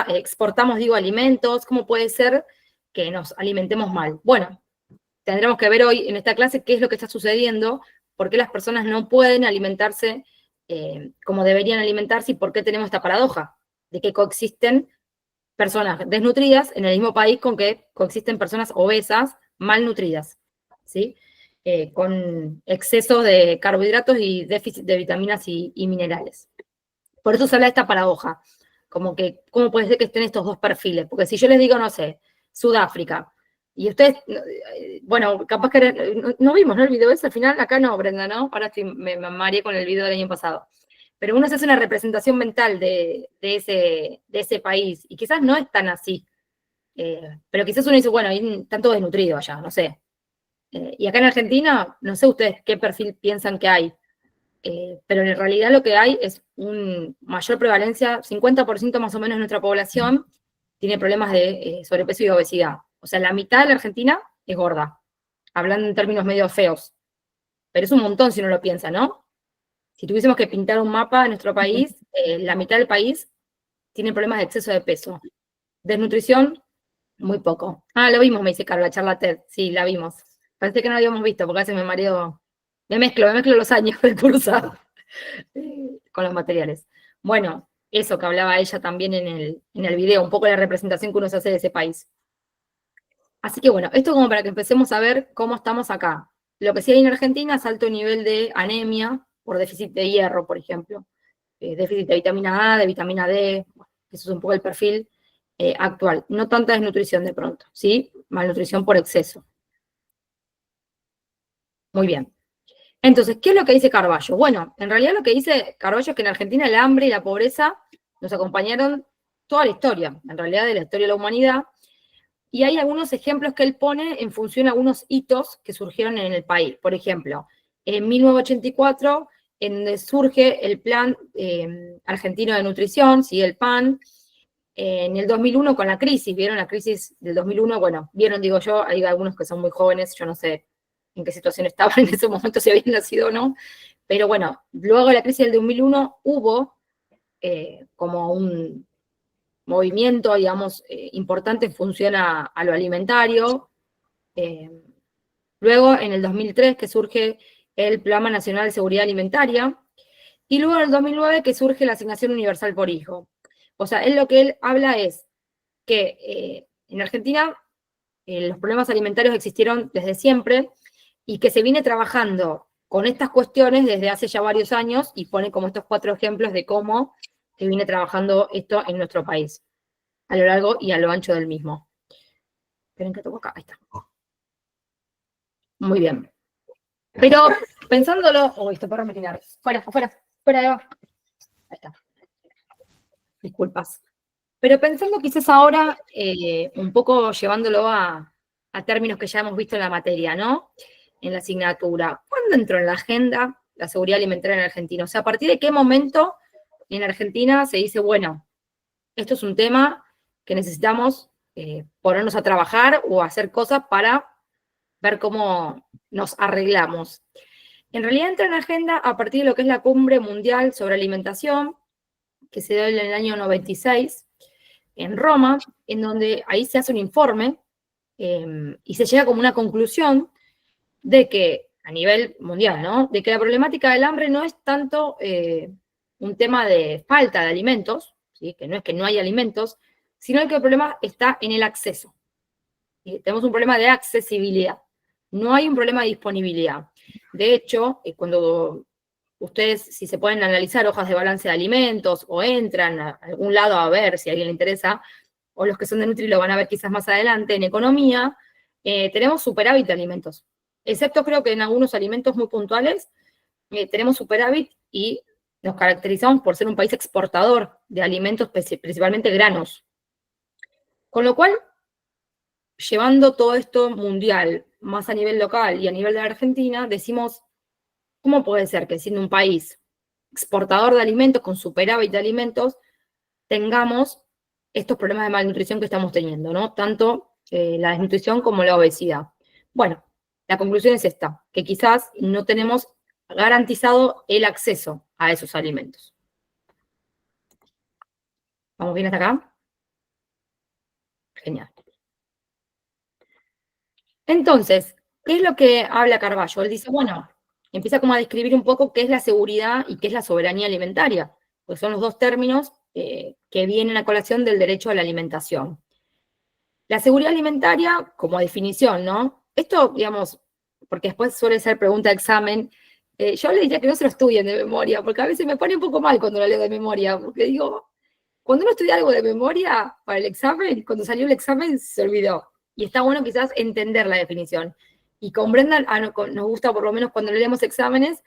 Speaker 2: exportamos, alimentos, ¿cómo puede ser que nos alimentemos mal? Bueno, tendremos que ver hoy en esta clase qué es lo que está sucediendo, por qué las personas no pueden alimentarse como deberían alimentarse y por qué tenemos esta paradoja de que coexisten personas desnutridas en el mismo país con que coexisten personas obesas, malnutridas, ¿sí? Con exceso de carbohidratos y déficit de vitaminas y minerales. Por eso se habla de esta paradoja, como que, ¿cómo puede ser que estén estos dos perfiles? Porque si yo les digo, no sé, Sudáfrica, y ustedes, bueno, capaz que no vimos, ¿no? El video ese al final, acá no, Brenda, ¿no? Ahora me mareé con el video del año pasado. Pero uno se hace una representación mental de ese país, y quizás no es tan así. Pero quizás uno dice, bueno, están todos desnutridos allá, no sé. Y acá en Argentina, no sé ustedes qué perfil piensan que hay. Pero en realidad lo que hay es una mayor prevalencia, 50% más o menos de nuestra población tiene problemas de sobrepeso y obesidad. O sea, la mitad de la Argentina es gorda, hablando en términos medio feos. Pero es un montón si uno lo piensa, ¿no? Si tuviésemos que pintar un mapa de nuestro país, la mitad del país tiene problemas de exceso de peso. Desnutrición, muy poco. Lo vimos, me dice Carla, la charla TED. Sí, la vimos. Parece que no la habíamos visto, porque a veces me mareo. Me mezclo los años de curso con los materiales. Bueno, eso que hablaba ella también en el video, un poco la representación que uno se hace de ese país. Así que bueno, esto como para que empecemos a ver cómo estamos acá. Lo que sí hay en Argentina es alto nivel de anemia por déficit de hierro, por ejemplo. Déficit de vitamina A, de vitamina D, eso es un poco el perfil actual. No tanta desnutrición de pronto, ¿sí? Malnutrición por exceso. Muy bien. Entonces, ¿qué es lo que dice Carballo? Bueno, en realidad lo que dice Carballo es que en Argentina el hambre y la pobreza nos acompañaron toda la historia, en realidad de la historia de la humanidad, y hay algunos ejemplos que él pone en función a algunos hitos que surgieron en el país. Por ejemplo, en 1984, en donde surge el Plan Argentino de Nutrición, ¿sí? El PAN. En el 2001 con la crisis, ¿vieron la crisis del 2001? Bueno, vieron, digo yo, hay algunos que son muy jóvenes, yo no sé en qué situación estaban en ese momento, si habían nacido o no, pero bueno, luego de la crisis del 2001 hubo como un movimiento, digamos, importante en función a lo alimentario. Luego, en el 2003, que surge el Programa Nacional de Seguridad Alimentaria, y luego en el 2009 que surge la Asignación Universal por Hijo. O sea, lo que él habla es que en Argentina los problemas alimentarios existieron desde siempre y que se viene trabajando con estas cuestiones desde hace ya varios años y pone como estos 4 ejemplos de cómo se viene trabajando esto en nuestro país, a lo largo y a lo ancho del mismo. Esperen que toco acá, ahí está. Muy bien. Pero pensándolo... esto para metinar. Fuera de abajo. Ahí está. Disculpas. Pero pensando quizás ahora, un poco llevándolo a a términos que ya hemos visto en la materia, ¿no? En la asignatura. ¿Cuándo entró en la agenda la seguridad alimentaria en Argentina? O sea, ¿a partir de qué momento en Argentina se dice, bueno, esto es un tema que necesitamos ponernos a trabajar o hacer cosas para ver cómo nos arreglamos? En realidad entra en la agenda a partir de lo que es la Cumbre Mundial sobre Alimentación, que se dio en el año 96 en Roma, en donde ahí se hace un informe y se llega como una conclusión de que, a nivel mundial, ¿no? De que la problemática del hambre no es tanto un tema de falta de alimentos, ¿sí? Que no es que no hay alimentos, sino que el problema está en el acceso. ¿Sí? Tenemos un problema de accesibilidad. No hay un problema de disponibilidad. De hecho, cuando ustedes, si se pueden analizar hojas de balance de alimentos o entran a algún lado a ver si a alguien le interesa, o los que son de Nutri lo van a ver quizás más adelante, en economía, tenemos superávit de alimentos. Excepto creo que en algunos alimentos muy puntuales tenemos superávit y nos caracterizamos por ser un país exportador de alimentos, principalmente granos. Con lo cual, llevando todo esto mundial, más a nivel local y a nivel de la Argentina, decimos, ¿cómo puede ser que siendo un país exportador de alimentos, con superávit de alimentos, tengamos estos problemas de malnutrición que estamos teniendo, ¿no? Tanto la desnutrición como la obesidad. Bueno, la conclusión es esta, que quizás no tenemos garantizado el acceso a esos alimentos. ¿Vamos bien hasta acá? Genial. Entonces, ¿qué es lo que habla Carballo? Él dice, bueno, empieza como a describir un poco qué es la seguridad y qué es la soberanía alimentaria, porque son los dos términos que vienen a colación del derecho a la alimentación. La seguridad alimentaria, como definición, ¿no? Esto, digamos, porque después suele ser pregunta de examen, yo le diría que no se lo estudien de memoria, porque a veces me pone un poco mal cuando lo leo de memoria, porque digo, cuando uno estudia algo de memoria para el examen, cuando salió el examen se olvidó. Y está bueno quizás entender la definición. Y comprendan, nos gusta por lo menos cuando leemos exámenes,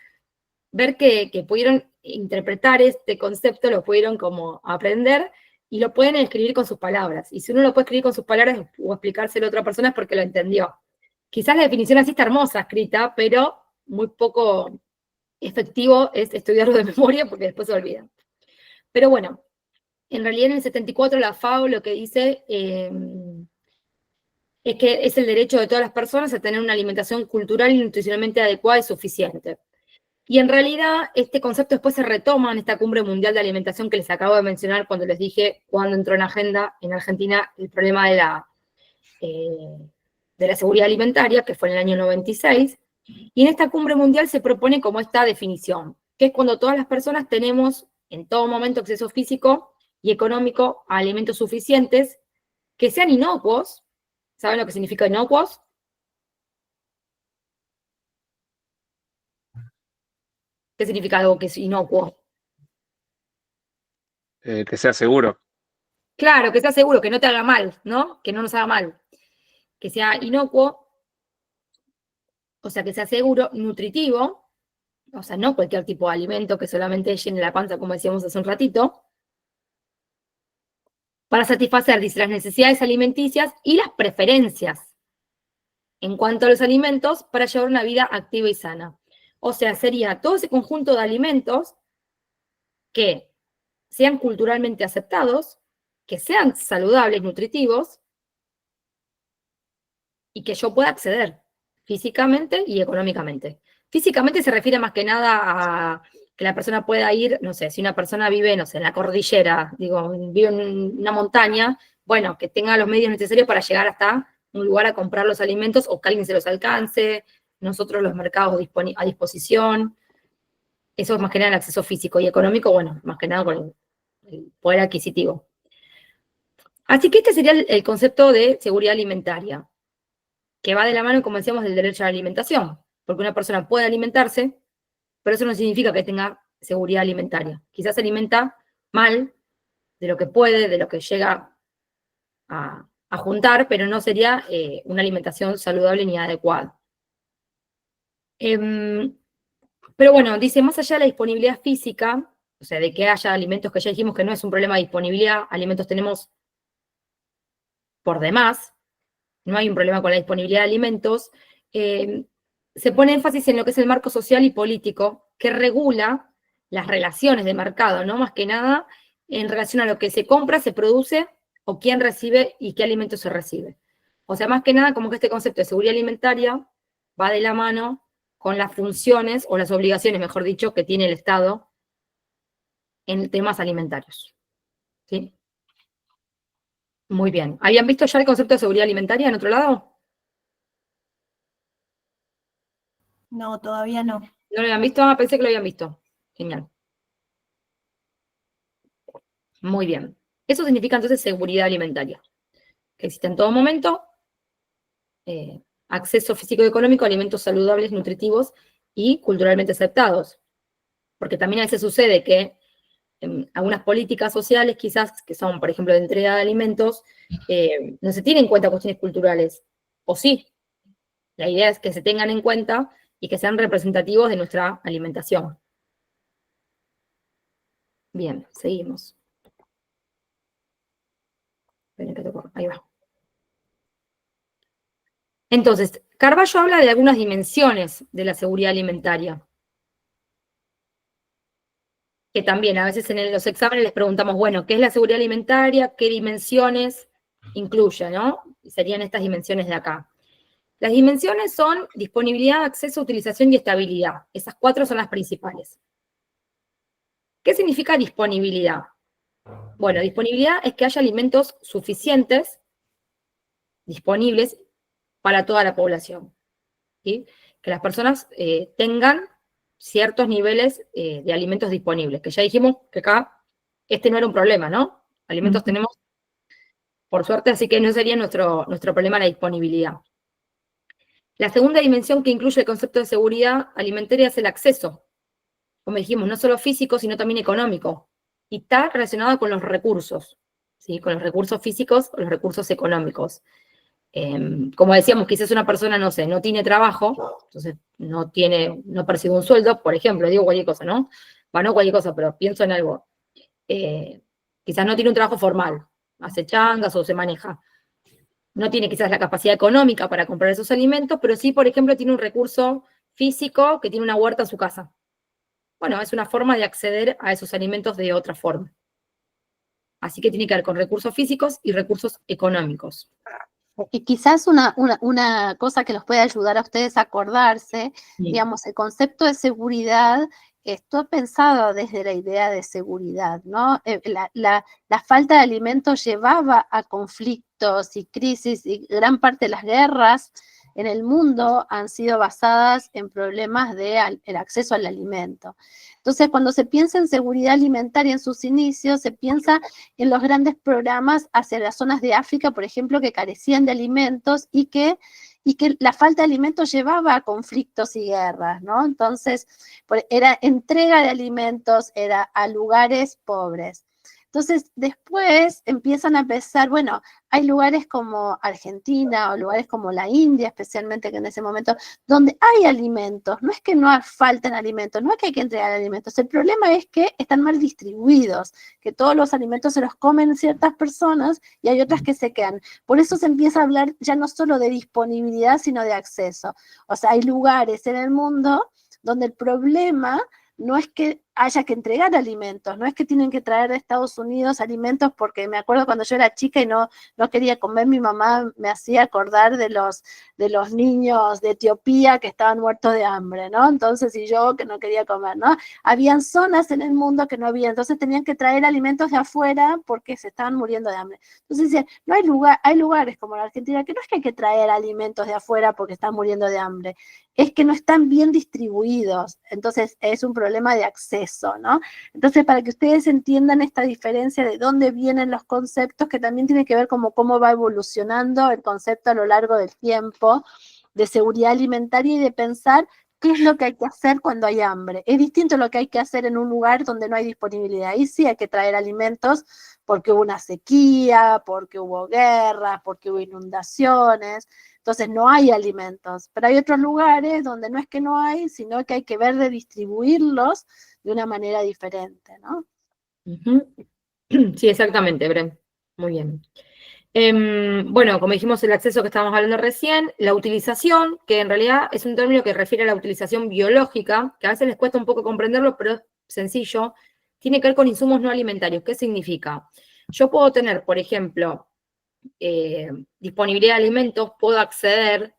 Speaker 2: ver que pudieron interpretar este concepto, lo pudieron como aprender, y lo pueden escribir con sus palabras. Y si uno lo puede escribir con sus palabras o explicárselo a otra persona es porque lo entendió. Quizás la definición así está hermosa escrita, pero muy poco efectivo es estudiarlo de memoria porque después se olvida. Pero bueno, en realidad en el 74 la FAO lo que dice es que es el derecho de todas las personas a tener una alimentación cultural y nutricionalmente adecuada y suficiente. Y en realidad este concepto después se retoma en esta Cumbre Mundial de Alimentación que les acabo de mencionar cuando les dije cuando entró en agenda en Argentina el problema de la seguridad alimentaria, que fue en el año 96. Y en esta Cumbre Mundial se propone como esta definición, que es cuando todas las personas tenemos en todo momento acceso físico y económico a alimentos suficientes que sean inocuos. ¿Saben lo que significa inocuos? ¿Qué significa algo que es inocuo?
Speaker 6: Que sea seguro.
Speaker 2: Claro, que sea seguro, que no te haga mal, ¿no? Que no nos haga mal. Que sea inocuo, o sea, que sea seguro, nutritivo, o sea, no cualquier tipo de alimento que solamente llene la panza, como decíamos hace un ratito, para satisfacer, dice, las necesidades alimenticias y las preferencias en cuanto a los alimentos para llevar una vida activa y sana. O sea, sería todo ese conjunto de alimentos que sean culturalmente aceptados, que sean saludables, nutritivos, y que yo pueda acceder físicamente y económicamente. Físicamente se refiere más que nada a que la persona pueda ir, no sé, si una persona vive, no sé, en la cordillera, digo, vive en una montaña, bueno, que tenga los medios necesarios para llegar hasta un lugar a comprar los alimentos o que alguien se los alcance, nosotros los mercados a disposición. Eso es más que nada el acceso físico y económico, bueno, más que nada con el poder adquisitivo. Así que este sería el concepto de seguridad alimentaria, que va de la mano, como decíamos, del derecho a la alimentación, porque una persona puede alimentarse, pero eso no significa que tenga seguridad alimentaria. Quizás se alimenta mal, de lo que puede, de lo que llega a juntar, pero no sería una alimentación saludable ni adecuada. Pero bueno, dice, más allá de la disponibilidad física, o sea, de que haya alimentos, que ya dijimos que no es un problema de disponibilidad, alimentos tenemos por demás, no hay un problema con la disponibilidad de alimentos, se pone énfasis en lo que es el marco social y político que regula las relaciones de mercado, ¿no? Más que nada en relación a lo que se compra, se produce, o quién recibe y qué alimento se recibe. O sea, más que nada como que este concepto de seguridad alimentaria va de la mano con las funciones, o las obligaciones, mejor dicho, que tiene el Estado en temas alimentarios. ¿Sí? Muy bien. ¿Habían visto ya el concepto de seguridad alimentaria en otro lado?
Speaker 8: No, todavía no.
Speaker 2: ¿No lo habían visto? Ah, pensé que lo habían visto. Genial. Muy bien. Eso significa entonces seguridad alimentaria. Que existe en todo momento acceso físico y económico a alimentos saludables, nutritivos y culturalmente aceptados. Porque también a veces sucede que algunas políticas sociales, quizás, que son, por ejemplo, de entrega de alimentos, no se tienen en cuenta cuestiones culturales. O sí. La idea es que se tengan en cuenta y que sean representativos de nuestra alimentación. Bien, seguimos. Ahí va. Entonces, Carballo habla de algunas dimensiones de la seguridad alimentaria. Que también a veces en los exámenes les preguntamos, bueno, ¿qué es la seguridad alimentaria? ¿Qué dimensiones incluye, no? Serían estas dimensiones de acá. Las dimensiones son disponibilidad, acceso, utilización y estabilidad. Esas 4 son las principales. ¿Qué significa disponibilidad? Bueno, disponibilidad es que haya alimentos suficientes, disponibles, para toda la población. ¿Sí? Que las personas tengan ciertos niveles de alimentos disponibles, que ya dijimos que acá este no era un problema, ¿no? Alimentos tenemos, por suerte, así que no sería nuestro problema la disponibilidad. La segunda dimensión que incluye el concepto de seguridad alimentaria es el acceso, como dijimos, no solo físico, sino también económico, y está relacionado con los recursos, ¿sí? Con los recursos físicos o los recursos económicos. Como decíamos, quizás una persona, no sé, no tiene trabajo, entonces no percibe un sueldo, por ejemplo, digo cualquier cosa, ¿no? Bueno, no cualquier cosa, pero pienso en algo. Quizás no tiene un trabajo formal, hace changas o se maneja. No tiene quizás la capacidad económica para comprar esos alimentos, pero sí, por ejemplo, tiene un recurso físico que tiene una huerta en su casa. Bueno, es una forma de acceder a esos alimentos de otra forma. Así que tiene que ver con recursos físicos y recursos económicos.
Speaker 1: Y quizás una cosa que los puede ayudar a ustedes a acordarse,
Speaker 2: Sí.
Speaker 1: digamos, el concepto de seguridad está pensado desde la idea de seguridad, ¿no? La falta de alimentos llevaba a conflictos y crisis, y gran parte de las guerras en el mundo han sido basadas en problemas del acceso al alimento. Entonces, cuando se piensa en seguridad alimentaria en sus inicios, se piensa en los grandes programas hacia las zonas de África, por ejemplo, que carecían de alimentos y que la falta de alimentos llevaba a conflictos y guerras, ¿no? Entonces, era entrega de alimentos, era a lugares pobres. Entonces, después empiezan a pensar, bueno, hay lugares como Argentina o lugares como la India, especialmente que en ese momento, donde hay alimentos. No es que no falten alimentos, no es que hay que entregar alimentos. El problema es que están mal distribuidos, que todos los alimentos se los comen ciertas personas y hay otras que se quedan. Por eso se empieza a hablar ya no solo de disponibilidad, sino de acceso. O sea, hay lugares en el mundo donde el problema no es que haya que entregar alimentos, no es que tienen que traer de Estados Unidos alimentos, porque me acuerdo cuando yo era chica y no quería comer, mi mamá me hacía acordar de los niños de Etiopía que estaban muertos de hambre, ¿no? Entonces, y yo que no quería comer, ¿no? Habían zonas en el mundo que no había, entonces tenían que traer alimentos de afuera porque se estaban muriendo de hambre. Entonces decían, no hay lugares como la Argentina que no es que hay que traer alimentos de afuera porque están muriendo de hambre, es que no están bien distribuidos, entonces es un problema de acceso, ¿no? Entonces, para que ustedes entiendan esta diferencia de dónde vienen los conceptos, que también tiene que ver como cómo va evolucionando el concepto a lo largo del tiempo de seguridad alimentaria y de pensar qué es lo que hay que hacer cuando hay hambre. Es distinto lo que hay que hacer en un lugar donde no hay disponibilidad. Ahí sí hay que traer alimentos porque hubo una sequía, porque hubo guerras, porque hubo inundaciones. Entonces no hay alimentos, pero hay otros lugares donde no es que no hay, sino que hay que ver de distribuirlos de una manera diferente, ¿no?
Speaker 2: Sí, exactamente, Bren. Muy bien. Bueno, como dijimos, el acceso que estábamos hablando recién, la utilización, que en realidad es un término que refiere a la utilización biológica, que a veces les cuesta un poco comprenderlo, pero es sencillo, tiene que ver con insumos no alimentarios. ¿Qué significa? Yo puedo tener, por ejemplo, disponibilidad de alimentos, puedo acceder,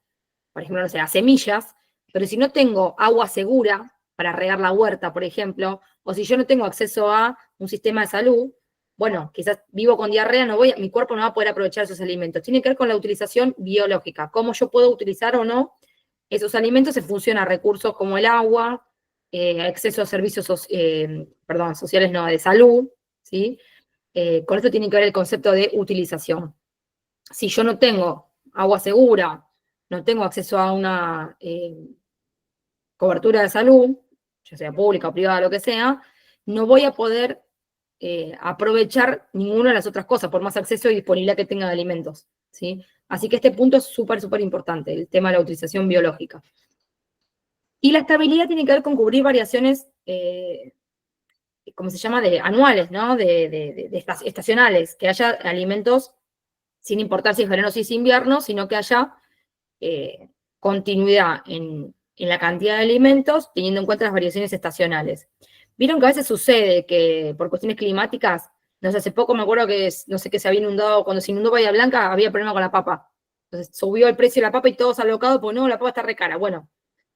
Speaker 2: por ejemplo, no sé, a semillas, pero si no tengo agua segura para regar la huerta, por ejemplo, o si yo no tengo acceso a un sistema de salud, bueno, quizás vivo con diarrea, mi cuerpo no va a poder aprovechar esos alimentos. Tiene que ver con la utilización biológica, cómo yo puedo utilizar o no esos alimentos en función a recursos como el agua, acceso a servicios sociales, no, de salud, ¿sí? Con esto tiene que ver el concepto de utilización. Si yo no tengo agua segura, no tengo acceso a una cobertura de salud, ya sea pública o privada, lo que sea, no voy a poder aprovechar ninguna de las otras cosas, por más acceso y disponibilidad que tenga de alimentos, ¿sí? Así que este punto es súper, súper importante, el tema de la utilización biológica. Y la estabilidad tiene que ver con cubrir variaciones, como se llama, anuales, ¿no? Estacionales, que haya alimentos sin importar si es verano o si es invierno, sino que haya continuidad en la cantidad de alimentos, teniendo en cuenta las variaciones estacionales. Vieron que a veces sucede que por cuestiones climáticas, no sé, hace poco me acuerdo que, no sé, que se había inundado, cuando se inundó Bahía Blanca, había problema con la papa. Entonces subió el precio de la papa y todos alocados, pues no, la papa está re cara. Bueno,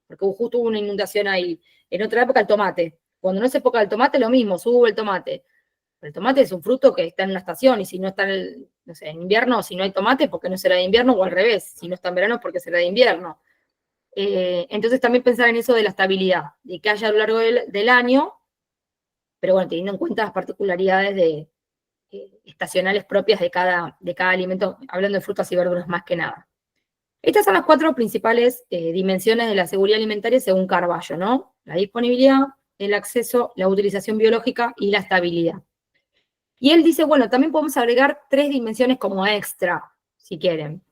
Speaker 2: porque justo hubo una inundación ahí. En otra época el tomate. Cuando no es época del tomate, lo mismo, sube el tomate. El tomate es un fruto que está en una estación, y si no está no sé, en invierno, si no hay tomate, porque no será de invierno, o al revés, si no está en verano, porque será de invierno. Entonces también pensar en eso de la estabilidad, de que haya a lo largo del año, pero bueno, teniendo en cuenta las particularidades estacionales propias de cada alimento, hablando de frutas y verduras más que nada. Estas son las 4 principales dimensiones de la seguridad alimentaria según Carballo, ¿no? La disponibilidad, el acceso, la utilización biológica y la estabilidad. Y él dice, bueno, también podemos agregar 3 dimensiones como extra, si quieren,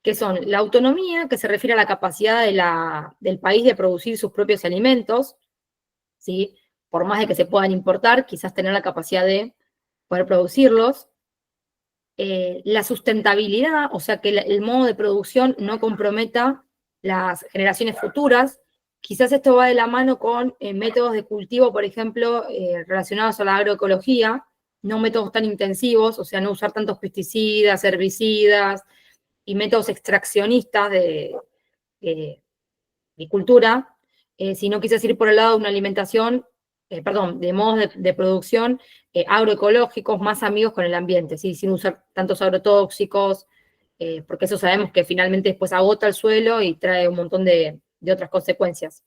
Speaker 2: que son la autonomía, que se refiere a la capacidad del país de producir sus propios alimentos, ¿sí? Por más de que se puedan importar, quizás tener la capacidad de poder producirlos. La sustentabilidad, o sea, que el modo de producción no comprometa las generaciones futuras. Quizás esto va de la mano con métodos de cultivo, por ejemplo, relacionados a la agroecología, no métodos tan intensivos, o sea, no usar tantos pesticidas, herbicidas y métodos extraccionistas de agricultura, sino quizás ir por el lado de una alimentación, de modos de producción agroecológicos, más amigos con el ambiente, ¿sí? Sin usar tantos agrotóxicos, porque eso sabemos que finalmente después agota el suelo y trae un montón de otras consecuencias.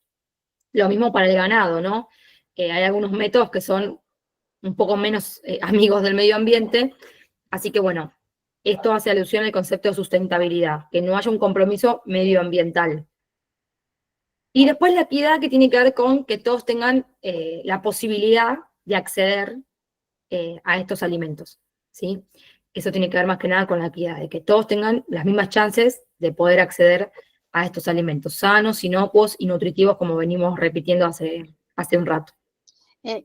Speaker 2: Lo mismo para el ganado, ¿no? Hay algunos métodos que son un poco menos amigos del medio ambiente, así que bueno, esto hace alusión al concepto de sustentabilidad, que no haya un compromiso medioambiental. Y después la equidad, que tiene que ver con que todos tengan la posibilidad de acceder a estos alimentos, ¿sí? Eso tiene que ver más que nada con la equidad, de que todos tengan las mismas chances de poder acceder a estos alimentos sanos, inocuos y nutritivos, como venimos repitiendo hace un rato.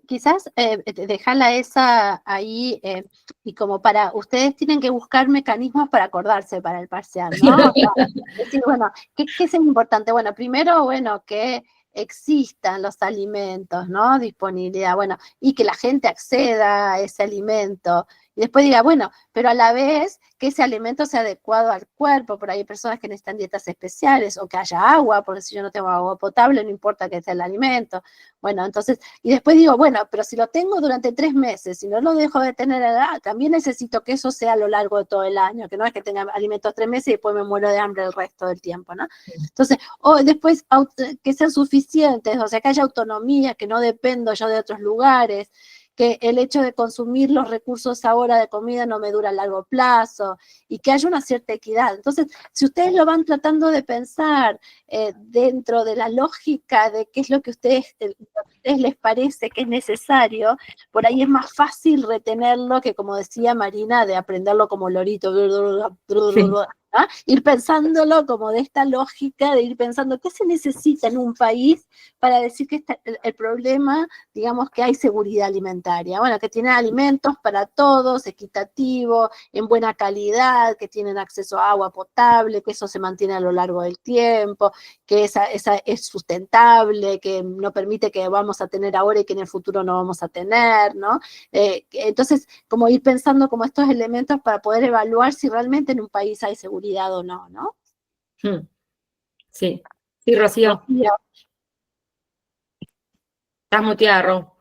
Speaker 1: Quizás dejarla esa ahí, y como para, ustedes tienen que buscar mecanismos para acordarse para el parcial, ¿no? O sea, decir, bueno, ¿qué es importante? Bueno, primero, bueno, que existan los alimentos, ¿no? Disponibilidad, bueno, y que la gente acceda a ese alimento. Y después diga, bueno, pero a la vez que ese alimento sea adecuado al cuerpo, por ahí hay personas que necesitan dietas especiales, o que haya agua, porque si yo no tengo agua potable, no importa que sea el alimento. Bueno, entonces, y después digo, bueno, pero si lo tengo durante 3 meses, si no lo dejo de tener, también necesito que eso sea a lo largo de todo el año, que no es que tenga alimentos 3 meses y después me muero de hambre el resto del tiempo, ¿no? Entonces, o después que sean suficientes, o sea, que haya autonomía, que no dependo yo de otros lugares, que el hecho de consumir los recursos ahora de comida no me dura a largo plazo, y que haya una cierta equidad. Entonces, si ustedes lo van tratando de pensar dentro de la lógica de qué es lo que a ustedes les parece que es necesario, por ahí es más fácil retenerlo que, como decía Marina, de aprenderlo como lorito, ¿no? Ir pensándolo como de esta lógica de ir pensando qué se necesita en un país para decir que el problema, digamos, que hay seguridad alimentaria. Bueno, que tienen alimentos para todos, equitativo, en buena calidad, que tienen acceso a agua potable, que eso se mantiene a lo largo del tiempo, que esa es sustentable, que no permite que vamos a tener ahora y que en el futuro no vamos a tener, ¿no? Entonces, como ir pensando como estos elementos para poder evaluar si realmente en un país hay seguridad o no, ¿no?
Speaker 2: Sí. Sí, Rocío. Estás muteada, Ro.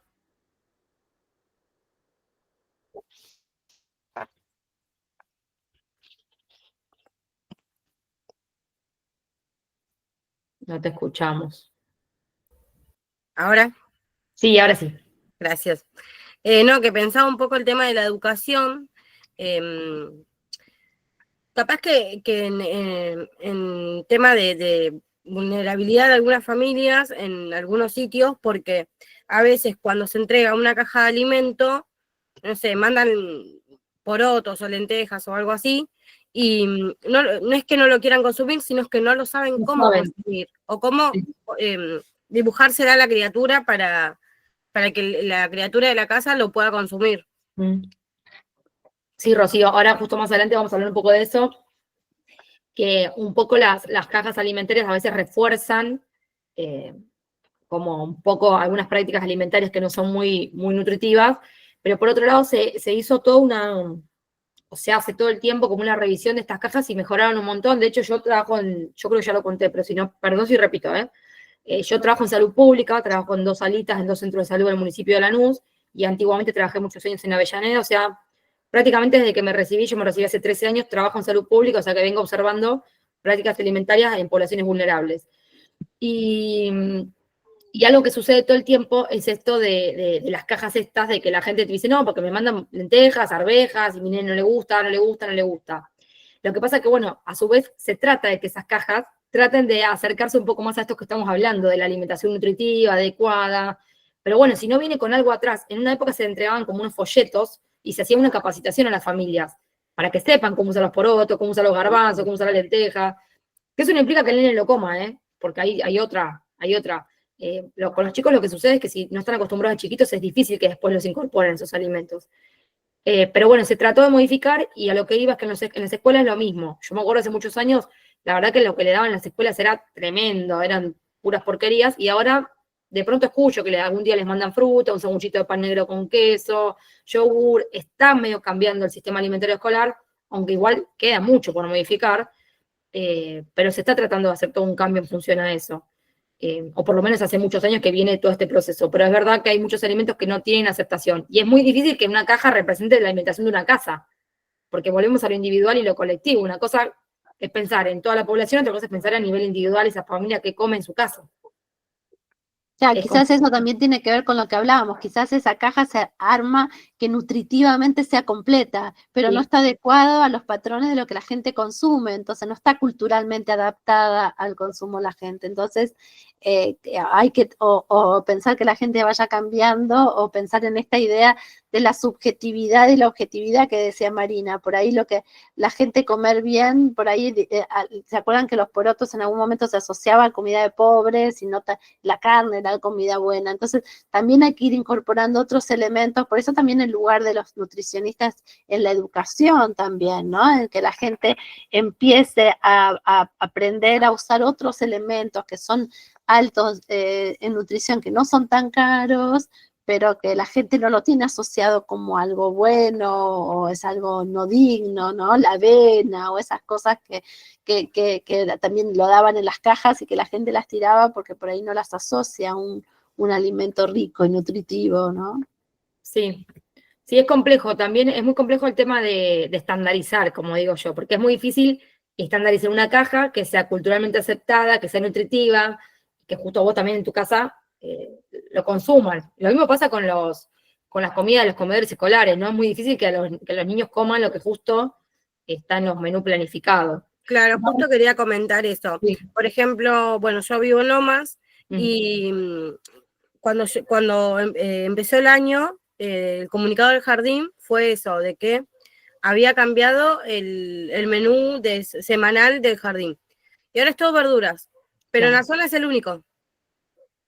Speaker 2: No te escuchamos.
Speaker 9: ¿Ahora?
Speaker 2: Sí, ahora sí.
Speaker 9: Gracias. No, que pensaba un poco el tema de la educación. Capaz que en tema de vulnerabilidad de algunas familias en algunos sitios, porque a veces cuando se entrega una caja de alimento, no sé, mandan porotos o lentejas o algo así, y no es que no lo quieran consumir, sino es que no lo saben
Speaker 2: No
Speaker 9: cómo
Speaker 2: saben.
Speaker 9: consumir, o cómo dibujársela a la criatura para que la criatura de la casa lo pueda consumir.
Speaker 2: Sí, Rocío, ahora justo más adelante vamos a hablar un poco de eso, que un poco las cajas alimentarias a veces refuerzan como un poco algunas prácticas alimentarias que no son muy, muy nutritivas, pero por otro lado se hizo toda o se hace todo el tiempo como una revisión de estas cajas y mejoraron un montón. De hecho, yo creo que ya lo conté, pero si no, perdón si repito, yo trabajo en salud pública, trabajo en 2 salitas, en 2 centros de salud del municipio de Lanús, y antiguamente trabajé muchos años en Avellaneda, o sea, prácticamente desde que me recibí, yo me recibí hace 13 años, trabajo en salud pública, o sea que vengo observando prácticas alimentarias en poblaciones vulnerables. Y algo que sucede todo el tiempo es esto de las cajas estas, de que la gente te dice, no, porque me mandan lentejas, arvejas, y mi nene no le gusta, no le gusta, no le gusta. Lo que pasa es que, bueno, a su vez se trata de que esas cajas traten de acercarse un poco más a esto que estamos hablando, de la alimentación nutritiva, adecuada. Pero bueno, si no viene con algo atrás, en una época se entregaban como unos folletos y se hacía una capacitación a las familias para que sepan cómo usar los porotos, cómo usar los garbanzos, cómo usar la lenteja. Que eso no implica que el nene lo coma, porque hay otra. Con los chicos lo que sucede es que si no están acostumbrados de chiquitos es difícil que después los incorporen esos alimentos. Pero bueno, se trató de modificar y a lo que iba es que en las escuelas es lo mismo. Yo me acuerdo hace muchos años, la verdad que lo que le daban en las escuelas era tremendo, eran puras porquerías, y ahora de pronto escucho que algún día les mandan fruta, un sanguchito de pan negro con queso, yogur. Está medio cambiando el sistema alimentario escolar, aunque igual queda mucho por modificar, pero se está tratando de hacer todo un cambio en función a eso. O por lo menos hace muchos años que viene todo este proceso, pero es verdad que hay muchos alimentos que no tienen aceptación, y es muy difícil que una caja represente la alimentación de una casa, porque volvemos a lo individual y lo colectivo. Una cosa es pensar en toda la población, otra cosa es pensar a nivel individual esa familia que come en su casa.
Speaker 1: Claro, quizás eso también tiene que ver con lo que hablábamos, quizás esa caja se arma que nutritivamente sea completa, pero
Speaker 2: Sí.
Speaker 1: no está adecuado a los patrones de lo que la gente consume, entonces no está culturalmente adaptada al consumo de la gente. Entonces hay que o pensar que la gente vaya cambiando, o pensar en esta idea de la subjetividad y la objetividad que decía Marina. Por ahí lo que la gente comer bien, por ahí se acuerdan que los porotos en algún momento se asociaban a comida de pobres, y no la carne era comida buena. Entonces también hay que ir incorporando otros elementos, por eso también el lugar de los nutricionistas en la educación también, ¿no? En que la gente empiece a aprender a usar otros elementos que son altos en nutrición, que no son tan caros, pero que la gente no lo tiene asociado como algo bueno, o es algo no digno, ¿no? La avena o esas cosas que también lo daban en las cajas y que la gente las tiraba porque por ahí no las asocia a un alimento rico y nutritivo, ¿no?
Speaker 2: Sí. Sí, es complejo. También es muy complejo el tema de estandarizar, como digo yo, porque es muy difícil estandarizar una caja que sea culturalmente aceptada, que sea nutritiva, que justo vos también en tu casa lo consuman. Lo mismo pasa con las comidas de los comedores escolares, ¿no? Es muy difícil que los niños coman lo que justo está en los menús planificados.
Speaker 9: Claro, justo quería comentar eso.
Speaker 2: Sí.
Speaker 9: Por ejemplo, bueno, yo vivo en Lomas y cuando empezó el año, el comunicado del jardín fue eso, de que había cambiado el menú semanal del jardín. Y ahora es todo verduras. Pero en la zona es el único.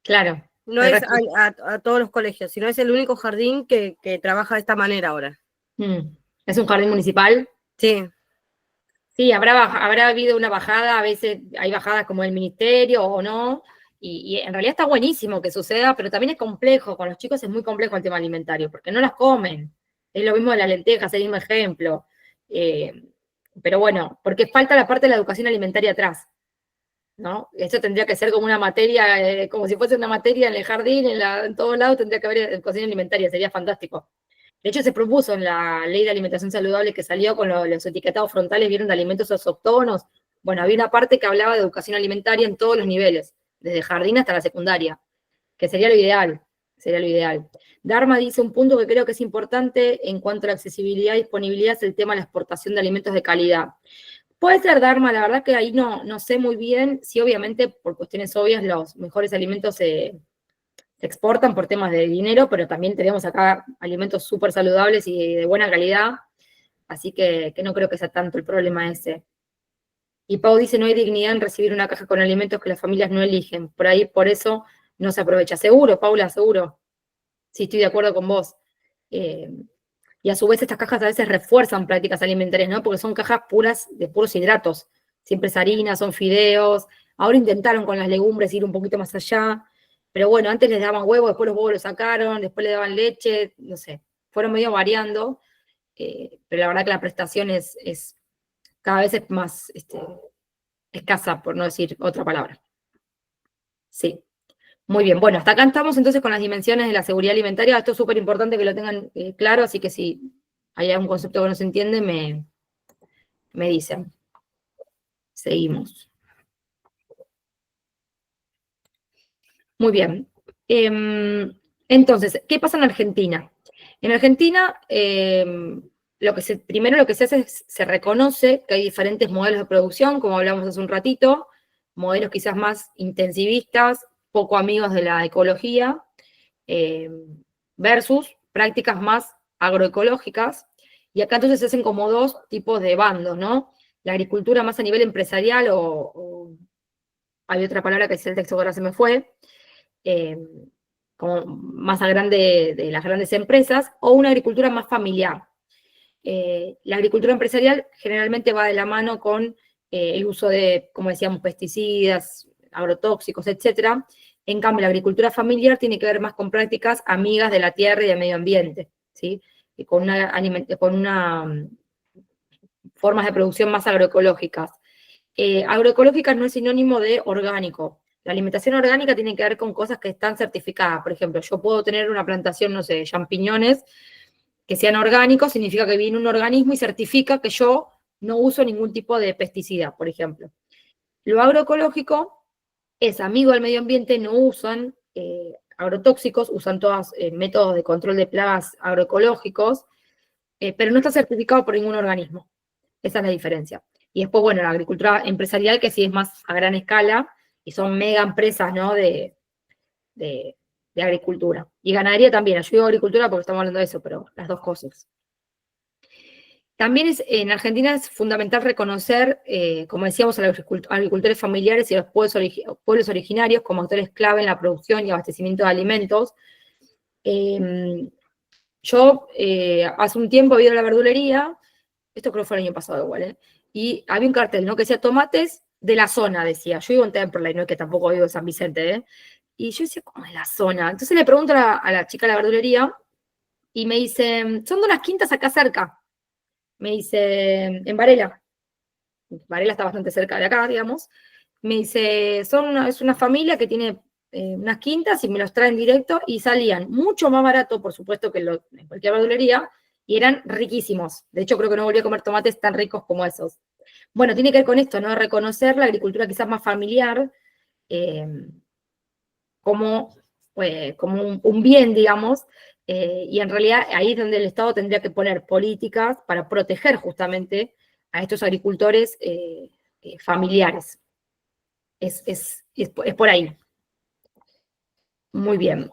Speaker 2: Claro.
Speaker 9: No
Speaker 2: El
Speaker 9: es
Speaker 2: resto-
Speaker 9: a todos los colegios, sino es el único jardín que trabaja de esta manera ahora.
Speaker 2: ¿Es un jardín municipal?
Speaker 9: Sí.
Speaker 2: Sí, habrá habido una bajada, a veces hay bajadas como el ministerio o no, y en realidad está buenísimo que suceda, pero también es complejo, con los chicos es muy complejo el tema alimentario, porque no las comen. Es lo mismo de las lentejas, el mismo ejemplo. Pero bueno, porque falta la parte de la educación alimentaria atrás, ¿no? Eso tendría que ser como una materia, como si fuese una materia en el jardín, en todos lados tendría que haber educación alimentaria, sería fantástico. De hecho, se propuso en la ley de alimentación saludable que salió con los etiquetados frontales, vieron, de alimentos autóctonos. Bueno, había una parte que hablaba de educación alimentaria en todos los niveles, desde jardín hasta la secundaria, que sería lo ideal, sería lo ideal. Dharma dice un punto que creo que es importante en cuanto a la accesibilidad y disponibilidad, es el tema de la exportación de alimentos de calidad. Puede ser Dharma, la verdad que ahí no sé muy bien, si obviamente por cuestiones obvias los mejores alimentos se exportan por temas de dinero, pero también tenemos acá alimentos súper saludables y de buena calidad, así que no creo que sea tanto el problema ese. Y Pau dice, no hay dignidad en recibir una caja con alimentos que las familias no eligen, por ahí, por eso no se aprovecha. Seguro, Paula, seguro. Sí, estoy de acuerdo con vos. Y a su vez estas cajas a veces refuerzan prácticas alimentarias, ¿no? Porque son cajas puras de puros hidratos. Siempre es harina, son fideos. Ahora intentaron con las legumbres ir un poquito más allá. Pero bueno, antes les daban huevos, después los huevos los sacaron, después le daban leche, no sé. Fueron medio variando. Pero la verdad que la prestación es cada vez es más escasa, por no decir otra palabra. Sí. Muy bien, bueno, hasta acá estamos entonces con las dimensiones de la seguridad alimentaria. Esto es súper importante que lo tengan claro, así que si hay algún concepto que no se entiende, me dicen. Seguimos. Muy bien. Entonces, ¿qué pasa en Argentina? En Argentina, primero lo que se hace es, se reconoce que hay diferentes modelos de producción, como hablamos hace un ratito, modelos quizás más intensivistas, poco amigos de la ecología, versus prácticas más agroecológicas, y acá entonces se hacen como dos tipos de bandos, ¿no? La agricultura más a nivel empresarial, hay otra palabra que es el texto que ahora se me fue, como más a grande de las grandes empresas, o una agricultura más familiar. La agricultura empresarial generalmente va de la mano con el uso de, como decíamos, pesticidas, agrotóxicos, etcétera. En cambio, la agricultura familiar tiene que ver más con prácticas amigas de la tierra y del medio ambiente, ¿sí? Y con formas de producción más agroecológicas. Agroecológicas no es sinónimo de orgánico. La alimentación orgánica tiene que ver con cosas que están certificadas. Por ejemplo, yo puedo tener una plantación, no sé, de champiñones que sean orgánicos, significa que viene un organismo y certifica que yo no uso ningún tipo de pesticida, por ejemplo. Lo agroecológico es amigo del medio ambiente, no usan agrotóxicos, usan todos métodos de control de plagas agroecológicos, pero no está certificado por ningún organismo. Esa es la diferencia. Y después, bueno, la agricultura empresarial, que sí es más a gran escala, y son mega empresas, ¿no?, de agricultura. Y ganadería también, yo digo agricultura porque estamos hablando de eso, pero las dos cosas. También en Argentina es fundamental reconocer, como decíamos, a los agricultores familiares y a los pueblos originarios como actores clave en la producción y abastecimiento de alimentos. Yo hace un tiempo había ido a la verdulería, esto creo que fue el año pasado igual, y había un cartel, ¿no?, que decía tomates de la zona, decía. Yo vivo en Temperley, no es que tampoco vivo en San Vicente, Y yo decía, ¿cómo es la zona? Entonces le pregunto a la chica de la verdulería, y me dice, son de unas quintas acá cerca. Me dice, en Varela. Varela está bastante cerca de acá, digamos. Me dice, es una familia que tiene unas quintas y me los traen directo y salían mucho más barato, por supuesto, que en cualquier verdulería, y eran riquísimos. De hecho, creo que no volví a comer tomates tan ricos como esos. Bueno, tiene que ver con esto, ¿no? Reconocer la agricultura quizás más familiar, como un bien, digamos, y en realidad ahí es donde el Estado tendría que poner políticas para proteger justamente a estos agricultores familiares. Es por ahí. Muy bien.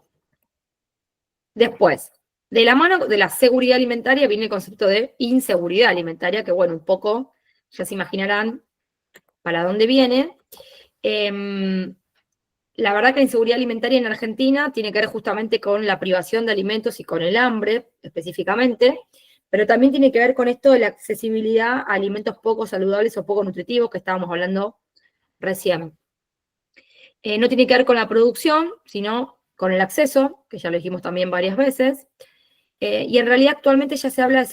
Speaker 2: Después, De la mano de la seguridad alimentaria viene el concepto de inseguridad alimentaria, que bueno, un poco ya se imaginarán para dónde viene. La verdad que la inseguridad alimentaria en Argentina tiene que ver justamente con la privación de alimentos y con el hambre, específicamente, pero también tiene que ver con esto de la accesibilidad a alimentos poco saludables o poco nutritivos que estábamos hablando recién. No tiene que ver con la producción, sino con el acceso, que ya lo dijimos también varias veces, y en realidad actualmente ya se habla de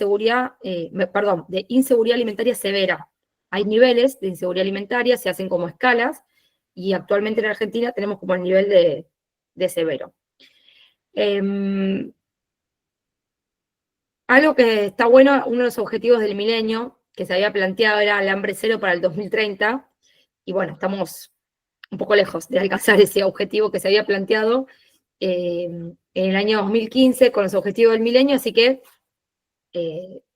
Speaker 2: de inseguridad alimentaria severa. Hay niveles de inseguridad alimentaria, se hacen como escalas, y actualmente en Argentina tenemos como el nivel de severo. Algo que está bueno, uno de los objetivos del milenio que se había planteado era el hambre cero para el 2030, y bueno, estamos un poco lejos de alcanzar ese objetivo que se había planteado en el año 2015 con los objetivos del milenio, así que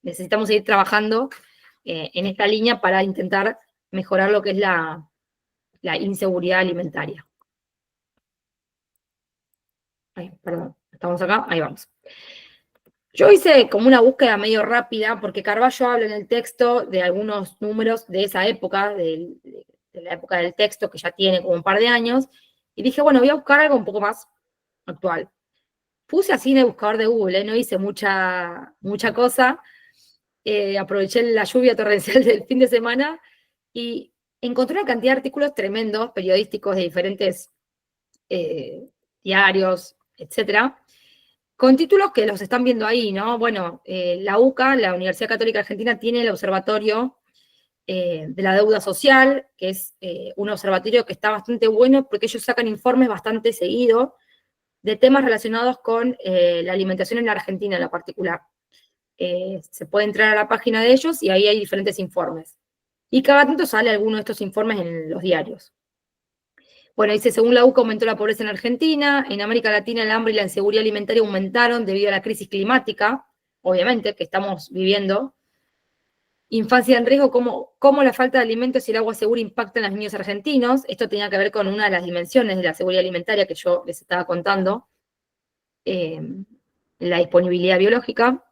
Speaker 2: necesitamos seguir trabajando en esta línea para intentar mejorar lo que es la inseguridad alimentaria. Ay, perdón, estamos acá, ahí vamos. Yo hice como una búsqueda medio rápida, porque Carballo habla en el texto de algunos números de esa época, de la época del texto, que ya tiene como un par de años, y dije, bueno, voy a buscar algo un poco más actual. Puse así en el buscador de Google, no hice mucha cosa, aproveché la lluvia torrencial del fin de semana, y encontré una cantidad de artículos tremendos, periodísticos de diferentes diarios, etcétera, con títulos que los están viendo ahí, ¿no? Bueno, la UCA, la Universidad Católica Argentina, tiene el Observatorio de la Deuda Social, que es un observatorio que está bastante bueno porque ellos sacan informes bastante seguidos de temas relacionados con la alimentación en la Argentina en la particular. Se puede entrar a la página de ellos y ahí hay diferentes informes. Y cada tanto sale alguno de estos informes en los diarios. Bueno, dice, según la UCA aumentó la pobreza en Argentina, en América Latina el hambre y la inseguridad alimentaria aumentaron debido a la crisis climática, obviamente, que estamos viviendo. Infancia en riesgo, cómo la falta de alimentos y el agua segura impactan a los niños argentinos. Esto tenía que ver con una de las dimensiones de la seguridad alimentaria que yo les estaba contando, la disponibilidad biológica.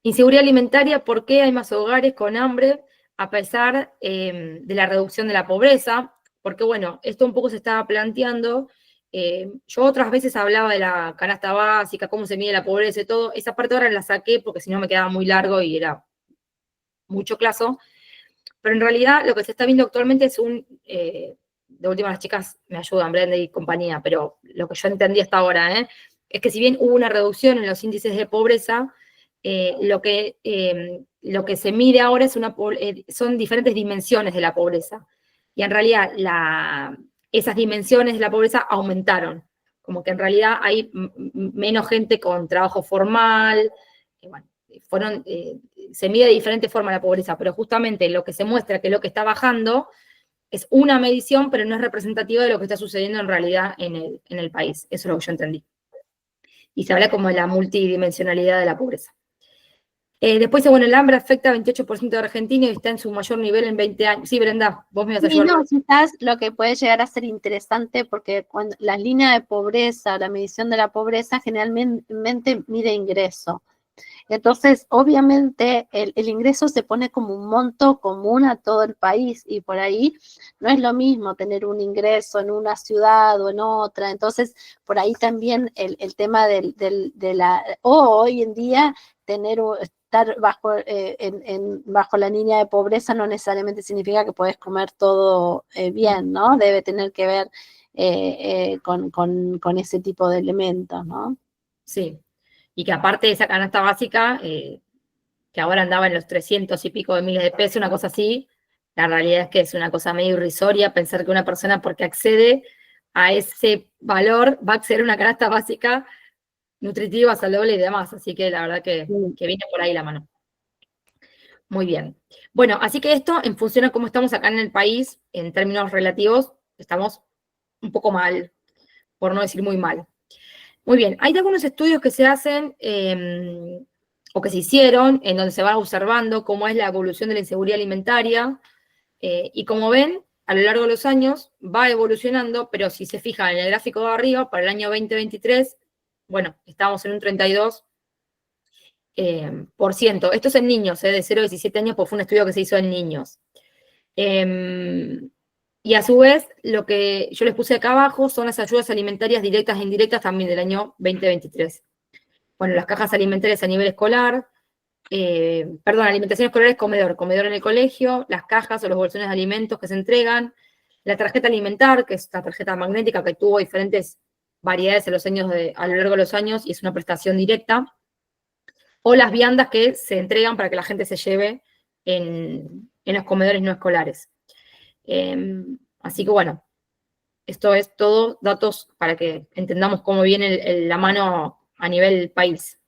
Speaker 2: Inseguridad alimentaria, ¿por qué hay más hogares con hambre a pesar de la reducción de la pobreza? Porque, bueno, esto un poco se estaba planteando. Yo otras veces hablaba de la canasta básica, cómo se mide la pobreza y todo. Esa parte ahora la saqué porque si no me quedaba muy largo y era mucho claso. Pero en realidad lo que se está viendo actualmente es de última las chicas me ayudan, Brenda y compañía, pero lo que yo entendí hasta ahora, es que si bien hubo una reducción en los índices de pobreza, lo que se mide ahora son diferentes dimensiones de la pobreza. Y en realidad esas dimensiones de la pobreza aumentaron. Como que en realidad hay menos gente con trabajo formal. Bueno, se mide de diferente forma la pobreza, pero justamente lo que se muestra que lo que está bajando es una medición, pero no es representativa de lo que está sucediendo en realidad en el país. Eso es lo que yo entendí. Y se habla como de la multidimensionalidad de la pobreza. Después, bueno, el hambre afecta a 28% de argentinos y está en su mayor nivel en 20 años. Sí, Brenda, vos me vas a ayudar.
Speaker 1: Y no, quizás lo que puede llegar a ser interesante, porque cuando la línea de pobreza, la medición de la pobreza, generalmente mide ingreso. Entonces, obviamente, el ingreso se pone como un monto común a todo el país, y por ahí no es lo mismo tener un ingreso en una ciudad o en otra. Entonces, por ahí también el tema hoy en día estar bajo la línea de pobreza no necesariamente significa que puedes comer todo bien, ¿no? Debe tener que ver con ese tipo de elementos, ¿no?
Speaker 2: Sí, y que aparte de esa canasta básica, que ahora andaba en los 300 y pico de miles de pesos, una cosa así, la realidad es que es una cosa medio irrisoria pensar que una persona, porque accede a ese valor, va a acceder a una canasta básica nutritiva, saludable y demás. Así que la verdad que viene por ahí la mano. Muy bien. Bueno, así que esto, en función a cómo estamos acá en el país, en términos relativos, estamos un poco mal, por no decir muy mal. Muy bien, hay algunos estudios que se hacen o que se hicieron en donde se va observando cómo es la evolución de la inseguridad alimentaria y como ven, a lo largo de los años va evolucionando, pero si se fijan en el gráfico de arriba, para el año 2023 bueno, estábamos en un 32%. Esto es en niños, de 0 a 17 años, porque fue un estudio que se hizo en niños. Y a su vez, lo que yo les puse acá abajo son las ayudas alimentarias directas e indirectas también del año 2023. Bueno, las cajas alimentarias a nivel escolar, alimentación escolar es comedor en el colegio, las cajas o los bolsones de alimentos que se entregan, la tarjeta alimentar, que es la tarjeta magnética que tuvo diferentes variedades a lo largo de los años y es una prestación directa, o las viandas que se entregan para que la gente se lleve en los comedores no escolares. Así que bueno, esto es todo datos para que entendamos cómo viene la mano a nivel país.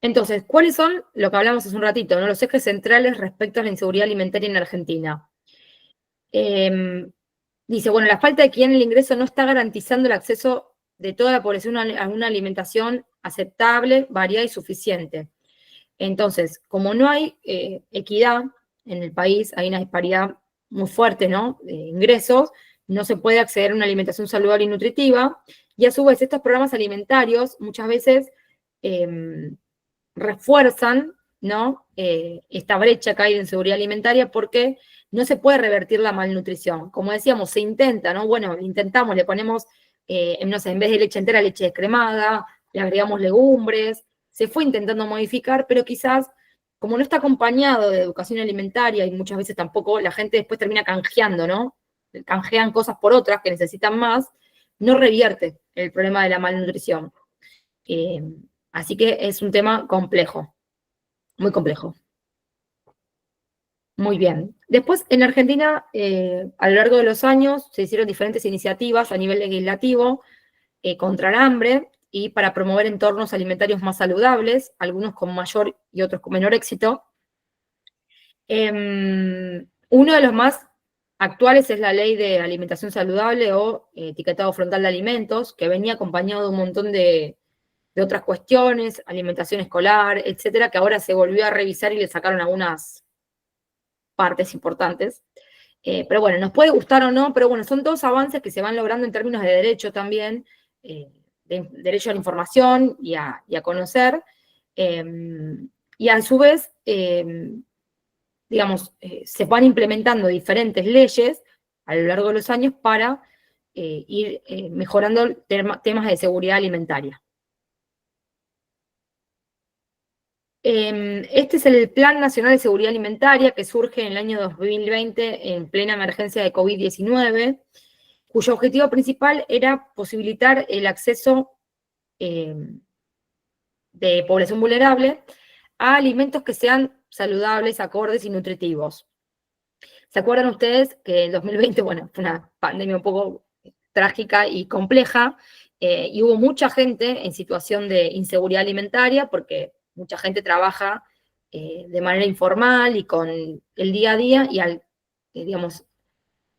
Speaker 2: Entonces, ¿cuáles son lo que hablamos hace un ratito, ¿no? Los ejes centrales respecto a la inseguridad alimentaria en Argentina? Dice, bueno, la falta de equidad en el ingreso no está garantizando el acceso de toda la población a una alimentación aceptable, variada y suficiente. Entonces, como no hay equidad en el país, hay una disparidad muy fuerte, ¿no?, de ingresos, no se puede acceder a una alimentación saludable y nutritiva, y a su vez estos programas alimentarios muchas veces refuerzan, ¿no?, esta brecha que hay de inseguridad alimentaria porque no se puede revertir la malnutrición. Como decíamos, se intenta, ¿no? Bueno, intentamos, le ponemos, no sé, en vez de leche entera, leche descremada, le agregamos legumbres, se fue intentando modificar, pero quizás, como no está acompañado de educación alimentaria y muchas veces tampoco, la gente después termina canjeando, ¿no? Canjean cosas por otras que necesitan más, no revierte el problema de la malnutrición. Así que es un tema complejo, muy complejo. Muy bien. Después, en Argentina, a lo largo de los años, se hicieron diferentes iniciativas a nivel legislativo contra el hambre y para promover entornos alimentarios más saludables, algunos con mayor y otros con menor éxito. Uno de los más actuales es la Ley de Alimentación Saludable o Etiquetado Frontal de Alimentos, que venía acompañado de un montón de otras cuestiones, alimentación escolar, etcétera, que ahora se volvió a revisar y le sacaron algunas partes importantes. Pero bueno, nos puede gustar o no, pero bueno, son todos avances que se van logrando en términos de derecho también, de derecho a la información y a conocer, y a su vez, digamos, se van implementando diferentes leyes a lo largo de los años para ir mejorando temas de seguridad alimentaria. Este es el Plan Nacional de Seguridad Alimentaria que surge en el año 2020 en plena emergencia de COVID-19, cuyo objetivo principal era posibilitar el acceso de población vulnerable a alimentos que sean saludables, acordes y nutritivos. ¿Se acuerdan ustedes que en 2020, bueno, fue una pandemia un poco trágica y compleja, y hubo mucha gente en situación de inseguridad alimentaria porque mucha gente trabaja de manera informal y con el día a día, y al, digamos,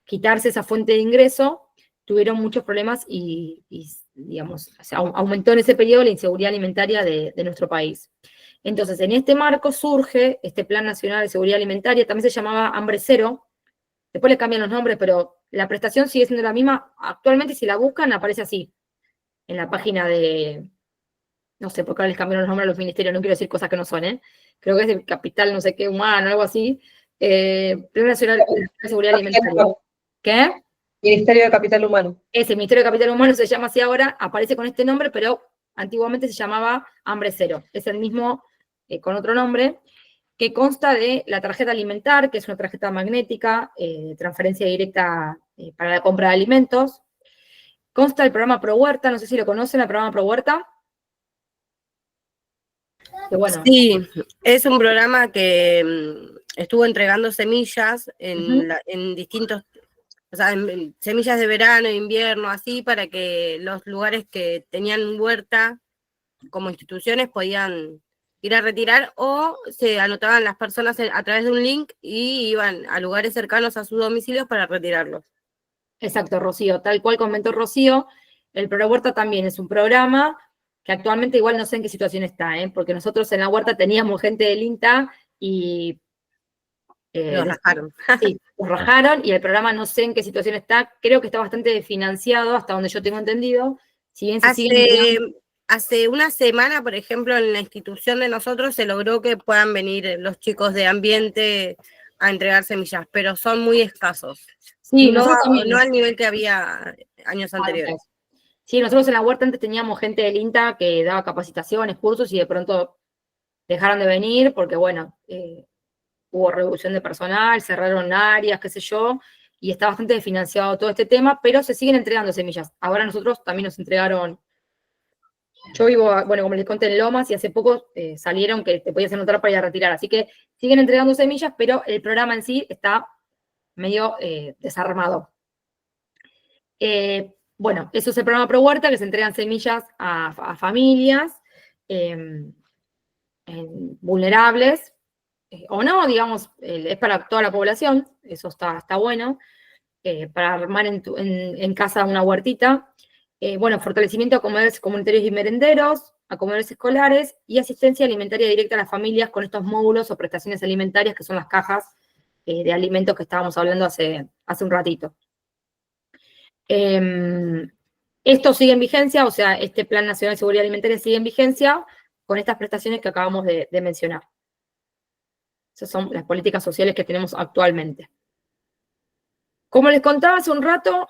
Speaker 2: quitarse esa fuente de ingreso, tuvieron muchos problemas y digamos, o sea, aumentó en ese periodo la inseguridad alimentaria de nuestro país. Entonces, en este marco surge este Plan Nacional de Seguridad Alimentaria, también se llamaba Hambre Cero, después le cambian los nombres, pero la prestación sigue siendo la misma. Actualmente, si la buscan, aparece así, en la página de, no sé, porque ahora les cambiaron los nombres a los ministerios, no quiero decir cosas que no son, creo que es de Capital, no sé qué, Humano, algo así, Plan Nacional de Seguridad Alimentaria. ¿Qué?
Speaker 10: Ministerio de Capital Humano.
Speaker 2: Ese Ministerio de Capital Humano se llama así ahora, aparece con este nombre, pero antiguamente se llamaba Hambre Cero. Es el mismo, con otro nombre, que consta de la tarjeta alimentar, que es una tarjeta magnética, de transferencia directa para la compra de alimentos. Consta del programa Pro Huerta, no sé si lo conocen, el programa Pro Huerta. Que bueno,
Speaker 9: sí, es un programa que estuvo entregando semillas en distintos, o sea, en semillas de verano, invierno, así, para que los lugares que tenían huerta como instituciones podían ir a retirar, o se anotaban las personas a través de un link y iban a lugares cercanos a sus domicilios para retirarlos.
Speaker 2: Exacto, Rocío, tal cual comentó Rocío, el Pro Huerta también es un programa que actualmente igual no sé en qué situación está, porque nosotros en la huerta teníamos gente del INTA y
Speaker 9: Los rajaron.
Speaker 2: Sí, los rajaron, y el programa no sé en qué situación está, creo que está bastante financiado, hasta donde yo tengo entendido, Si bien se siguen entregando.
Speaker 9: Hace una semana, por ejemplo, en la institución de nosotros se logró que puedan venir los chicos de ambiente a entregar semillas, pero son muy escasos.
Speaker 2: Sí,
Speaker 9: no,
Speaker 2: nosotros también.
Speaker 9: No al nivel que había años anteriores.
Speaker 2: Sí, nosotros en la huerta antes teníamos gente del INTA que daba capacitaciones, cursos, y de pronto dejaron de venir porque, bueno, hubo reducción de personal, cerraron áreas, qué sé yo, y está bastante desfinanciado todo este tema, pero se siguen entregando semillas. Ahora nosotros también nos entregaron. Yo vivo, bueno, como les conté, en Lomas, y hace poco salieron que te podías anotar para ir a retirar. Así que siguen entregando semillas, pero el programa en sí está medio desarmado. Bueno, eso es el programa Pro Huerta, que se entregan semillas a familias vulnerables, o no, digamos, es para toda la población, eso está bueno, para armar en casa una huertita. Bueno, fortalecimiento a comedores comunitarios y merenderos, a comedores escolares, y asistencia alimentaria directa a las familias con estos módulos o prestaciones alimentarias, que son las cajas de alimentos que estábamos hablando hace un ratito. Esto sigue en vigencia, o sea, este Plan Nacional de Seguridad Alimentaria sigue en vigencia con estas prestaciones que acabamos de mencionar. Esas son las políticas sociales que tenemos actualmente. Como les contaba hace un rato,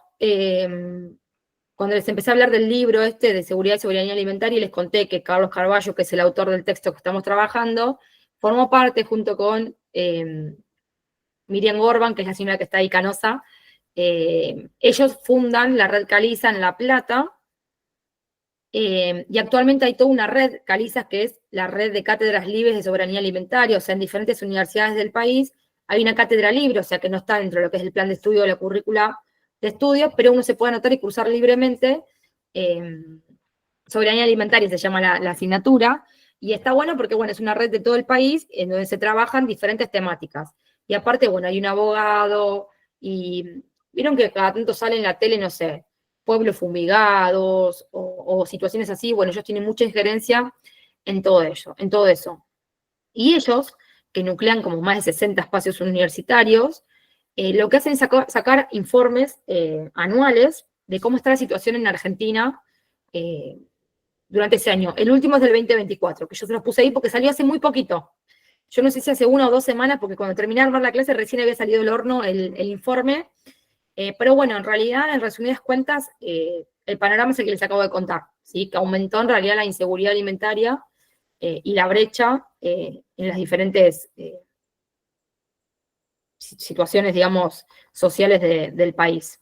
Speaker 2: cuando les empecé a hablar del libro de Seguridad y Soberanía Alimentaria, y les conté que Carlos Carballo, que es el autor del texto que estamos trabajando, formó parte junto con Miriam Gorban, que es la señora que está ahí canosa. Ellos fundan la red Caliza en La Plata, y actualmente hay toda una red, Calizas, que es la red de cátedras libres de soberanía alimentaria, o sea, en diferentes universidades del país hay una cátedra libre, o sea, que no está dentro de lo que es el plan de estudio o la currícula de estudios, pero uno se puede anotar y cursar libremente. Soberanía alimentaria se llama la asignatura, y está bueno porque, bueno, es una red de todo el país en donde se trabajan diferentes temáticas. Y aparte, bueno, hay un abogado, y vieron que cada tanto sale en la tele, no sé, pueblos fumigados o situaciones así. Bueno, ellos tienen mucha injerencia en todo eso. Y ellos, que nuclean como más de 60 espacios universitarios, lo que hacen es sacar informes anuales de cómo está la situación en Argentina durante ese año. El último es del 2024, que yo se los puse ahí porque salió hace muy poquito. Yo no sé si hace 1 o 2 semanas, porque cuando terminé de armar la clase recién había salido del horno el informe. Pero bueno, en realidad, en resumidas cuentas, el panorama es el que les acabo de contar, ¿sí? Que aumentó en realidad la inseguridad alimentaria y la brecha en las diferentes situaciones, digamos, sociales del país.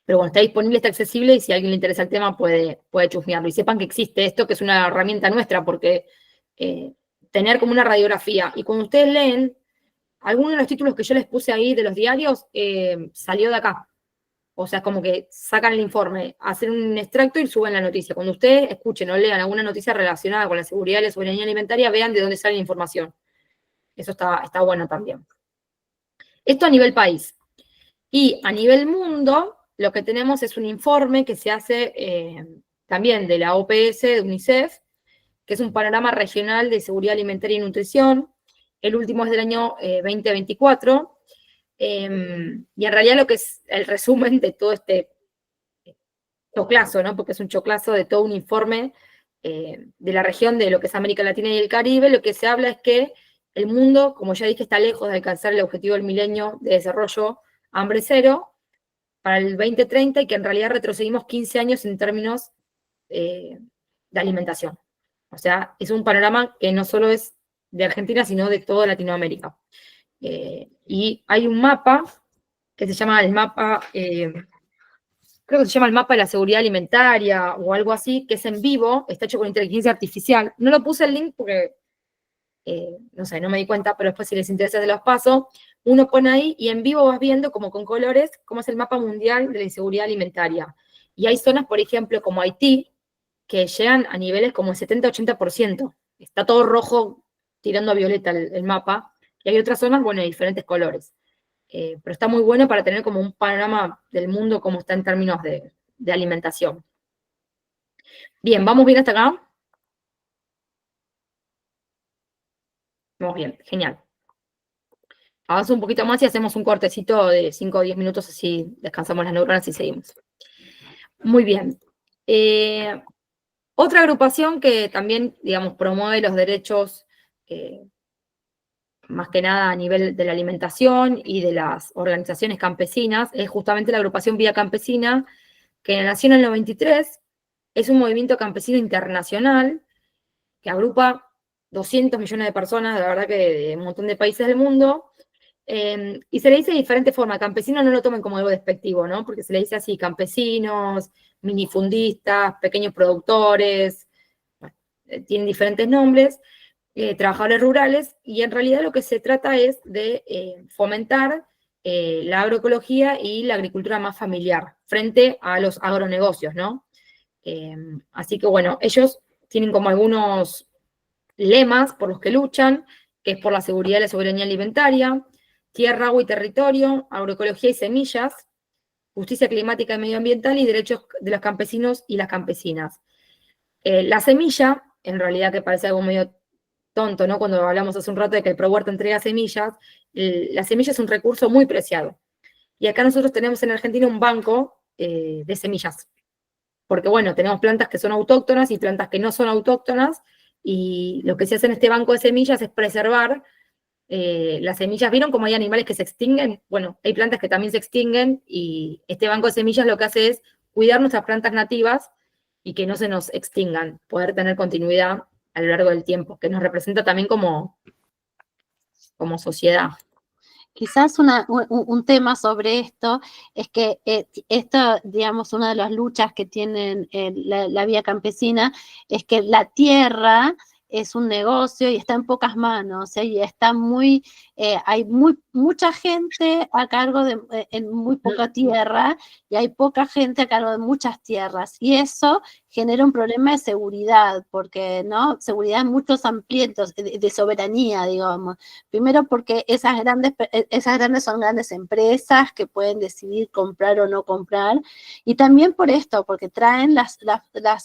Speaker 2: Pero bueno, está disponible, está accesible, y si a alguien le interesa el tema puede chusmearlo. Y sepan que existe esto, que es una herramienta nuestra, porque tener como una radiografía, y cuando ustedes leen, algunos de los títulos que yo les puse ahí de los diarios salió de acá. O sea, es como que sacan el informe, hacen un extracto y suben la noticia. Cuando ustedes escuchen o lean alguna noticia relacionada con la seguridad y la soberanía alimentaria, vean de dónde sale la información. Eso está bueno también. Esto a nivel país. Y a nivel mundo, lo que tenemos es un informe que se hace también de la OPS, de UNICEF, que es un panorama regional de seguridad alimentaria y nutrición. El último es del año 2024. Y en realidad lo que es el resumen de todo este choclazo, ¿no? Porque es un choclazo de todo un informe de la región de lo que es América Latina y el Caribe, lo que se habla es que el mundo, como ya dije, está lejos de alcanzar el objetivo del milenio de desarrollo hambre cero para el 2030, y que en realidad retrocedimos 15 años en términos de alimentación. O sea, es un panorama que no solo es de Argentina, sino de toda Latinoamérica. Y hay un mapa que se llama el mapa, creo que se llama el mapa de la seguridad alimentaria o algo así, que es en vivo, está hecho con inteligencia artificial. No lo puse el link porque, no sé, no me di cuenta, pero después si les interesa se los paso. Uno pone ahí y en vivo vas viendo como con colores cómo es el mapa mundial de la inseguridad alimentaria. Y hay zonas, por ejemplo, como Haití, que llegan a niveles como el 70-80%. Está todo rojo tirando a violeta el mapa. Y hay otras zonas, bueno, de diferentes colores. Pero está muy bueno para tener como un panorama del mundo como está en términos de alimentación. Bien, ¿vamos bien hasta acá? Vamos bien, genial. Avanzo un poquito más y hacemos un cortecito de 5 o 10 minutos, así descansamos las neuronas y seguimos. Muy bien. Otra agrupación que también, digamos, promueve los derechos, más que nada a nivel de la alimentación y de las organizaciones campesinas, es justamente la agrupación Vía Campesina, que nació en el 93, es un movimiento campesino internacional que agrupa 200 millones de personas, la verdad que de un montón de países del mundo, y se le dice de diferente forma. Campesinos no lo tomen como algo despectivo, ¿no? Porque se le dice así, campesinos, minifundistas, pequeños productores, bueno, tienen diferentes nombres, trabajadores rurales, y en realidad lo que se trata es de fomentar la agroecología y la agricultura más familiar frente a los agronegocios, ¿no? Así que bueno, ellos tienen como algunos lemas por los que luchan, que es por la seguridad y la soberanía alimentaria, tierra, agua y territorio, agroecología y semillas, justicia climática y medioambiental y derechos de los campesinos y las campesinas. La semilla, en realidad que parece algo medio tonto, ¿no? Cuando hablamos hace un rato de que el ProHuerta entrega semillas, la semilla es un recurso muy preciado. Y acá nosotros tenemos en Argentina un banco de semillas. Porque, bueno, tenemos plantas que son autóctonas y plantas que no son autóctonas, y lo que se hace en este banco de semillas es preservar las semillas. ¿Vieron cómo hay animales que se extinguen? Bueno, hay plantas que también se extinguen, y este banco de semillas lo que hace es cuidar nuestras plantas nativas y que no se nos extingan, poder tener continuidad a lo largo del tiempo, que nos representa también como sociedad.
Speaker 1: Quizás un tema sobre esto es que esto, digamos, una de las luchas que tienen la Vía Campesina es que la tierra es un negocio y está en pocas manos, y está hay mucha gente a cargo en muy poca tierra, y hay poca gente a cargo de muchas tierras, y eso genera un problema de seguridad, porque, ¿no? Seguridad en muchos ambientes, de soberanía, digamos. Primero porque esas grandes son grandes empresas que pueden decidir comprar o no comprar, y también por esto, porque traen las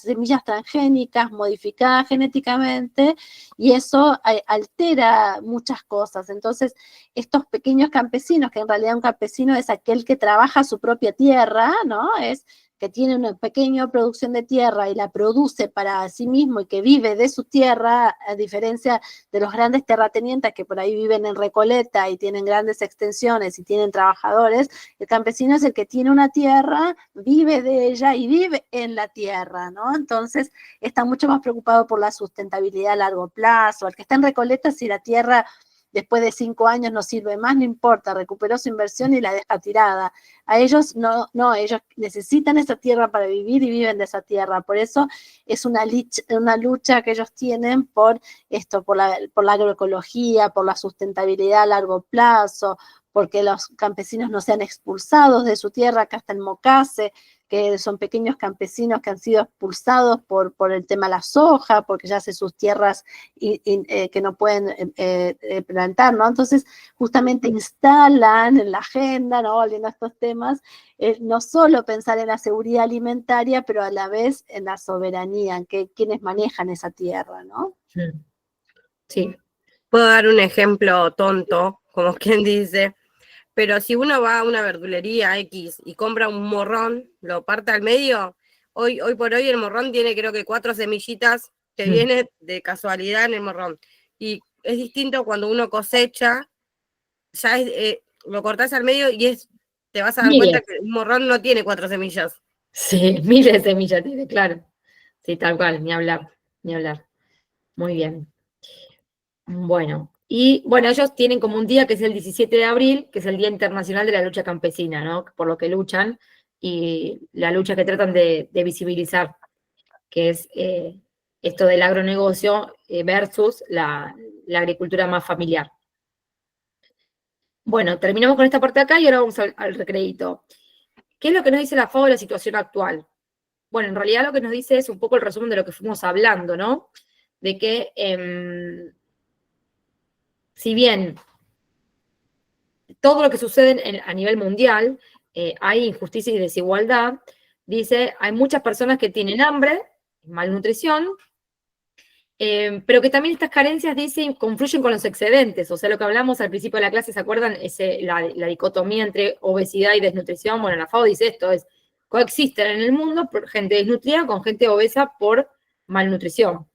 Speaker 1: semillas transgénicas modificadas genéticamente, y eso altera muchas cosas. Entonces, estos pequeños campesinos, que en realidad un campesino es aquel que trabaja su propia tierra, ¿no? Es que tiene una pequeña producción de tierra y la produce para sí mismo y que vive de su tierra, a diferencia de los grandes terratenientes que por ahí viven en Recoleta y tienen grandes extensiones y tienen trabajadores. El campesino es el que tiene una tierra, vive de ella y vive en la tierra, ¿no? Entonces está mucho más preocupado por la sustentabilidad a largo plazo. El que está en Recoleta, si la tierra después de 5 años no sirve más, no importa, recuperó su inversión y la deja tirada. A ellos no, ellos necesitan esa tierra para vivir y viven de esa tierra. Por eso es una lucha que ellos tienen por esto, por la agroecología, por la sustentabilidad a largo plazo, porque los campesinos no sean expulsados de su tierra. Acá está el Mocase, que son pequeños campesinos que han sido expulsados por el tema de la soja, porque ya hace sus tierras que no pueden plantar, ¿no? Entonces, justamente instalan en la agenda, ¿no? Volviendo a estos temas, no solo pensar en la seguridad alimentaria, pero a la vez en la soberanía, en quienes manejan esa tierra, ¿no?
Speaker 2: Sí.
Speaker 9: Puedo dar un ejemplo tonto, como quien dice, pero si uno va a una verdulería X y compra un morrón, lo parte al medio, hoy por hoy el morrón tiene creo que 4 semillitas que vienen de casualidad en el morrón. Y es distinto cuando uno cosecha, ya lo cortás al medio y te vas a dar cuenta que un morrón no tiene 4 semillas.
Speaker 2: Sí, miles de semillas tiene, claro. Sí, tal cual, ni hablar. Muy bien. Bueno, y bueno, ellos tienen como un día que es el 17 de abril, que es el Día Internacional de la Lucha Campesina, ¿no? Por lo que luchan, y la lucha que tratan de visibilizar, que es esto del agronegocio versus la agricultura más familiar. Bueno, terminamos con esta parte de acá y ahora vamos al recreíto. ¿Qué es lo que nos dice la FAO de la situación actual? Bueno, en realidad lo que nos dice es un poco el resumen de lo que fuimos hablando, ¿no? De que si bien todo lo que sucede a nivel mundial, hay injusticia y desigualdad, dice, hay muchas personas que tienen hambre, malnutrición, pero que también estas carencias, dice, confluyen con los excedentes. O sea, lo que hablamos al principio de la clase, ¿se acuerdan? La dicotomía entre obesidad y desnutrición. Bueno, la FAO dice esto, es coexisten en el mundo por gente desnutrida con gente obesa por malnutrición.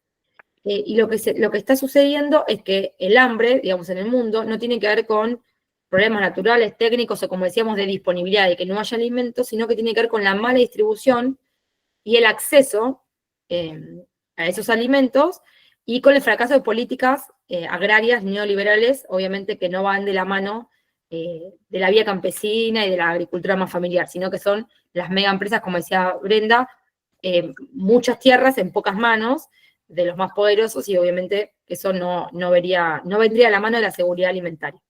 Speaker 2: Y lo que está sucediendo es que el hambre, digamos, en el mundo no tiene que ver con problemas naturales, técnicos o, como decíamos, de disponibilidad, de que no haya alimentos, sino que tiene que ver con la mala distribución y el acceso a esos alimentos y con el fracaso de políticas agrarias neoliberales, obviamente que no van de la mano de la vía campesina y de la agricultura más familiar, sino que son las mega empresas, como decía Brenda, muchas tierras en pocas manos de los más poderosos, y obviamente eso no vendría a la mano de la seguridad alimentaria.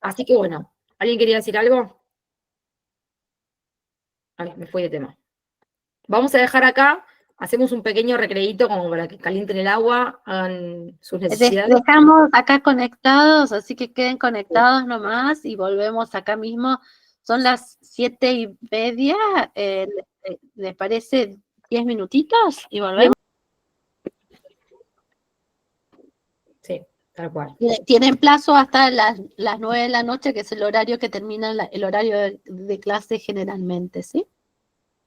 Speaker 2: Así que bueno, ¿alguien quería decir algo? Ay, me fui de tema. Vamos a dejar acá, hacemos un pequeño recreíto como para que calienten el agua, hagan sus necesidades.
Speaker 1: Dejamos acá conectados, así que queden conectados nomás y volvemos acá mismo. Son las 7:30, ¿les parece 10 minutitos? Y volvemos.
Speaker 2: Sí, tal cual.
Speaker 1: Tienen plazo hasta las 9 de la noche, que es el horario que termina el horario de clase generalmente, ¿sí?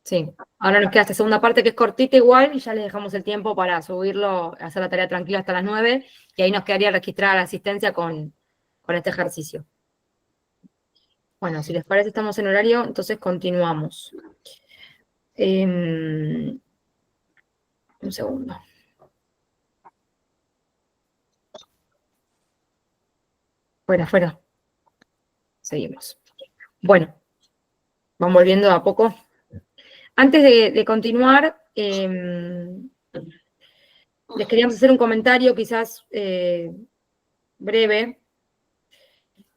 Speaker 2: Sí, ahora nos queda esta segunda parte que es cortita igual, y ya les dejamos el tiempo para subirlo, hacer la tarea tranquila hasta las 9, y ahí nos quedaría registrada la asistencia con este ejercicio. Bueno, si les parece estamos en horario, entonces continuamos. Un segundo. Fuera. Seguimos. Bueno, vamos volviendo a poco. Antes de continuar, les queríamos hacer un comentario quizás breve.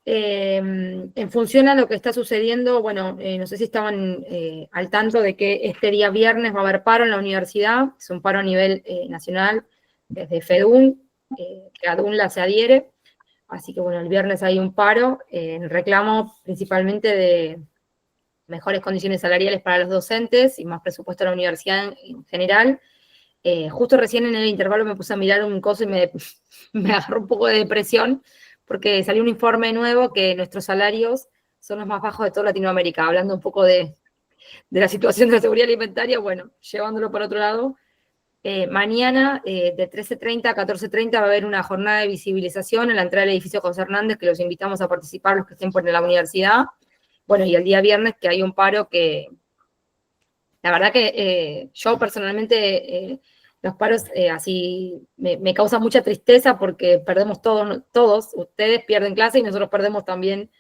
Speaker 2: En función a lo que está sucediendo, bueno, no sé si estaban al tanto de que este día viernes va a haber paro en la universidad, es un paro a nivel nacional, desde FEDUN, que ADUNLA se adhiere, así que bueno, el viernes hay un paro en reclamo principalmente de mejores condiciones salariales para los docentes y más presupuesto a la universidad en general. Justo recién en el intervalo me puse a mirar un coso y me agarró un poco de depresión, porque salió un informe nuevo que nuestros salarios son los más bajos de toda Latinoamérica, hablando un poco de la situación de la seguridad alimentaria, bueno, llevándolo por otro lado. Mañana, de 13:30 a 14:30, va a haber una jornada de visibilización en la entrada del edificio José Hernández, que los invitamos a participar los que estén por la universidad. Bueno, y el día viernes que hay un paro que, la verdad que yo personalmente, los paros así me causa mucha tristeza porque perdemos todos, ustedes pierden clase y nosotros perdemos también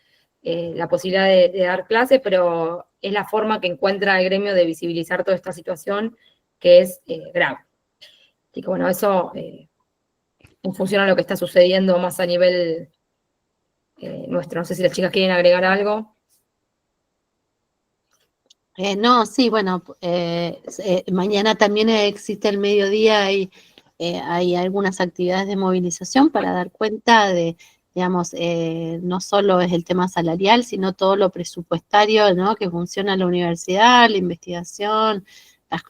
Speaker 2: la posibilidad de dar clase, pero es la forma que encuentra el gremio de visibilizar toda esta situación que es grave. Así que bueno, eso en función a lo que está sucediendo más a nivel nuestro. No sé si las chicas quieren agregar algo.
Speaker 1: No, sí, bueno, mañana también existe el mediodía y hay algunas actividades de movilización para dar cuenta de, digamos, no solo es el tema salarial, sino todo lo presupuestario, ¿no?, que funciona en la universidad, la investigación,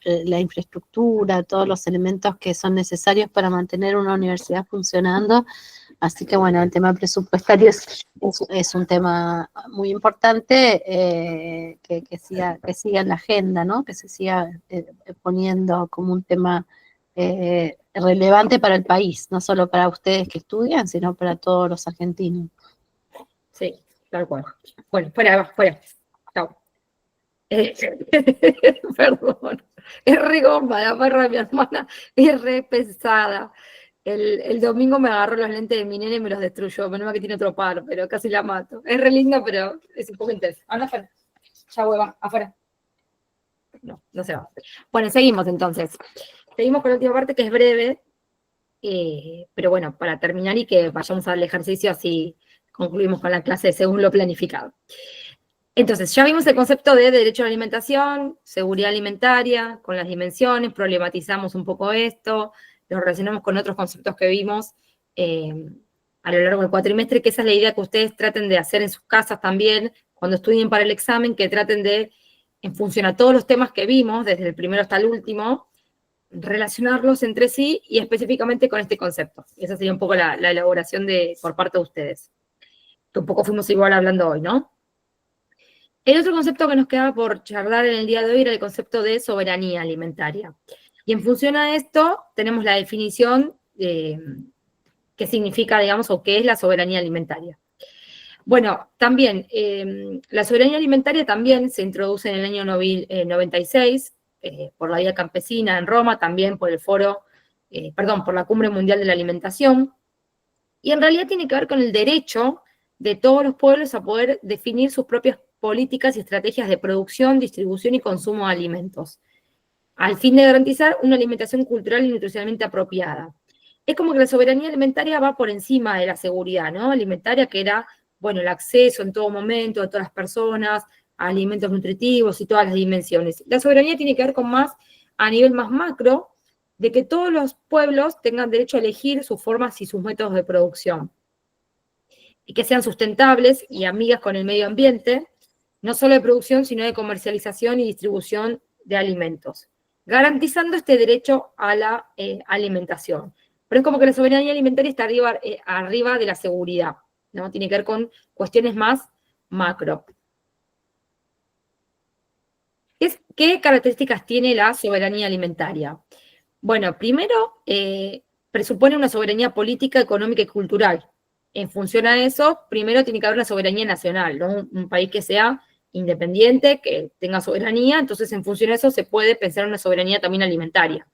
Speaker 1: la infraestructura, todos los elementos que son necesarios para mantener una universidad funcionando. Así que bueno, el tema presupuestario es un tema muy importante que siga en la agenda, ¿no? Que se siga poniendo como un tema relevante para el país, no solo para ustedes que estudian, sino para todos los argentinos.
Speaker 2: Sí, tal cual. Bueno, fuera. Chao. Perdón. Es re goma, la perra de mi hermana es re pesada. El domingo me agarró los lentes de mi nene y me los destruyó. Menos mal que tiene otro par, pero casi la mato. Es re linda, pero es un poco intensa. Anda afuera. Ya hueva, afuera. No se va. Bueno, seguimos entonces. Seguimos con la última parte que es breve, pero bueno, para terminar y que vayamos al ejercicio, así concluimos con la clase según lo planificado. Entonces, ya vimos el concepto de derecho a la alimentación, seguridad alimentaria, con las dimensiones, problematizamos un poco esto, lo relacionamos con otros conceptos que vimos a lo largo del cuatrimestre, que esa es la idea que ustedes traten de hacer en sus casas también, cuando estudien para el examen, que traten de, en función a todos los temas que vimos, desde el primero hasta el último, relacionarlos entre sí y específicamente con este concepto. Esa sería un poco la elaboración por parte de ustedes. Que un poco fuimos igual hablando hoy, ¿no? El otro concepto que nos quedaba por charlar en el día de hoy era el concepto de soberanía alimentaria. Y en función a esto, tenemos la definición de qué significa, digamos, o qué es la soberanía alimentaria. Bueno, también, la soberanía alimentaria también se introduce en el año 96, por la Vía Campesina en Roma, también por el por la Cumbre Mundial de la Alimentación, y en realidad tiene que ver con el derecho de todos los pueblos a poder definir sus propias políticas y estrategias de producción, distribución y consumo de alimentos, al fin de garantizar una alimentación cultural y nutricionalmente apropiada. Es como que la soberanía alimentaria va por encima de la seguridad, ¿no? Alimentaria, que era, bueno, el acceso en todo momento de todas las personas a alimentos nutritivos y todas las dimensiones. La soberanía tiene que ver con más, a nivel más macro, de que todos los pueblos tengan derecho a elegir sus formas y sus métodos de producción, y que sean sustentables y amigas con el medio ambiente, no solo de producción, sino de comercialización y distribución de alimentos, garantizando este derecho a la alimentación. Pero es como que la soberanía alimentaria está arriba de la seguridad, ¿no? Tiene que ver con cuestiones más macro. ¿Qué características tiene la soberanía alimentaria? Bueno, primero, presupone una soberanía política, económica y cultural. En función a eso, primero tiene que haber una soberanía nacional, ¿no? Un país que sea independiente, que tenga soberanía, entonces en función a eso se puede pensar en una soberanía también alimentaria.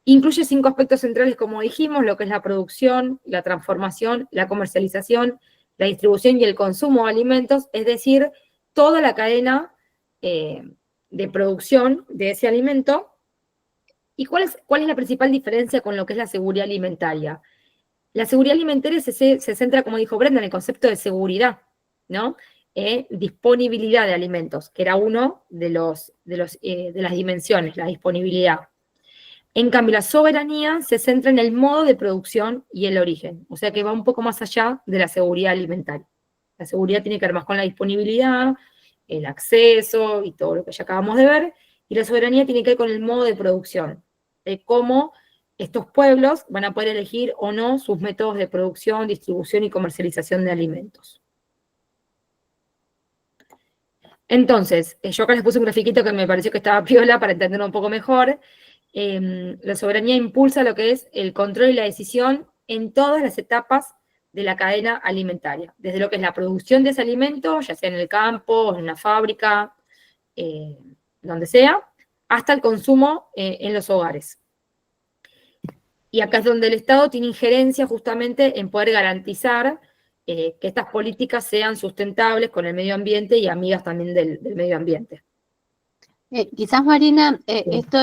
Speaker 2: Incluye 5 aspectos centrales, como dijimos, lo que es la producción, la transformación, la comercialización, la distribución y el consumo de alimentos, es decir, toda la cadena de producción de ese alimento. ¿Y cuál es la principal diferencia con lo que es la seguridad alimentaria? La seguridad alimentaria se centra, como dijo Brenda, en el concepto de seguridad, ¿no? Disponibilidad de alimentos, que era uno de las dimensiones, la disponibilidad. En cambio, la soberanía se centra en el modo de producción y el origen, o sea que va un poco más allá de la seguridad alimentaria. La seguridad tiene que ver más con la disponibilidad, el acceso y todo lo que ya acabamos de ver, y la soberanía tiene que ver con el modo de producción, de cómo estos pueblos van a poder elegir o no sus métodos de producción, distribución y comercialización de alimentos. Entonces, yo acá les puse un grafiquito que me pareció que estaba piola para entenderlo un poco mejor. La soberanía impulsa lo que es el control y la decisión en todas las etapas de la cadena alimentaria, desde lo que es la producción de ese alimento, ya sea en el campo, en una fábrica, donde sea, hasta el consumo en los hogares. Y acá es donde el Estado tiene injerencia justamente en poder garantizar que estas políticas sean sustentables con el medio ambiente y amigas también del medio ambiente.
Speaker 1: Quizás, Marina, esto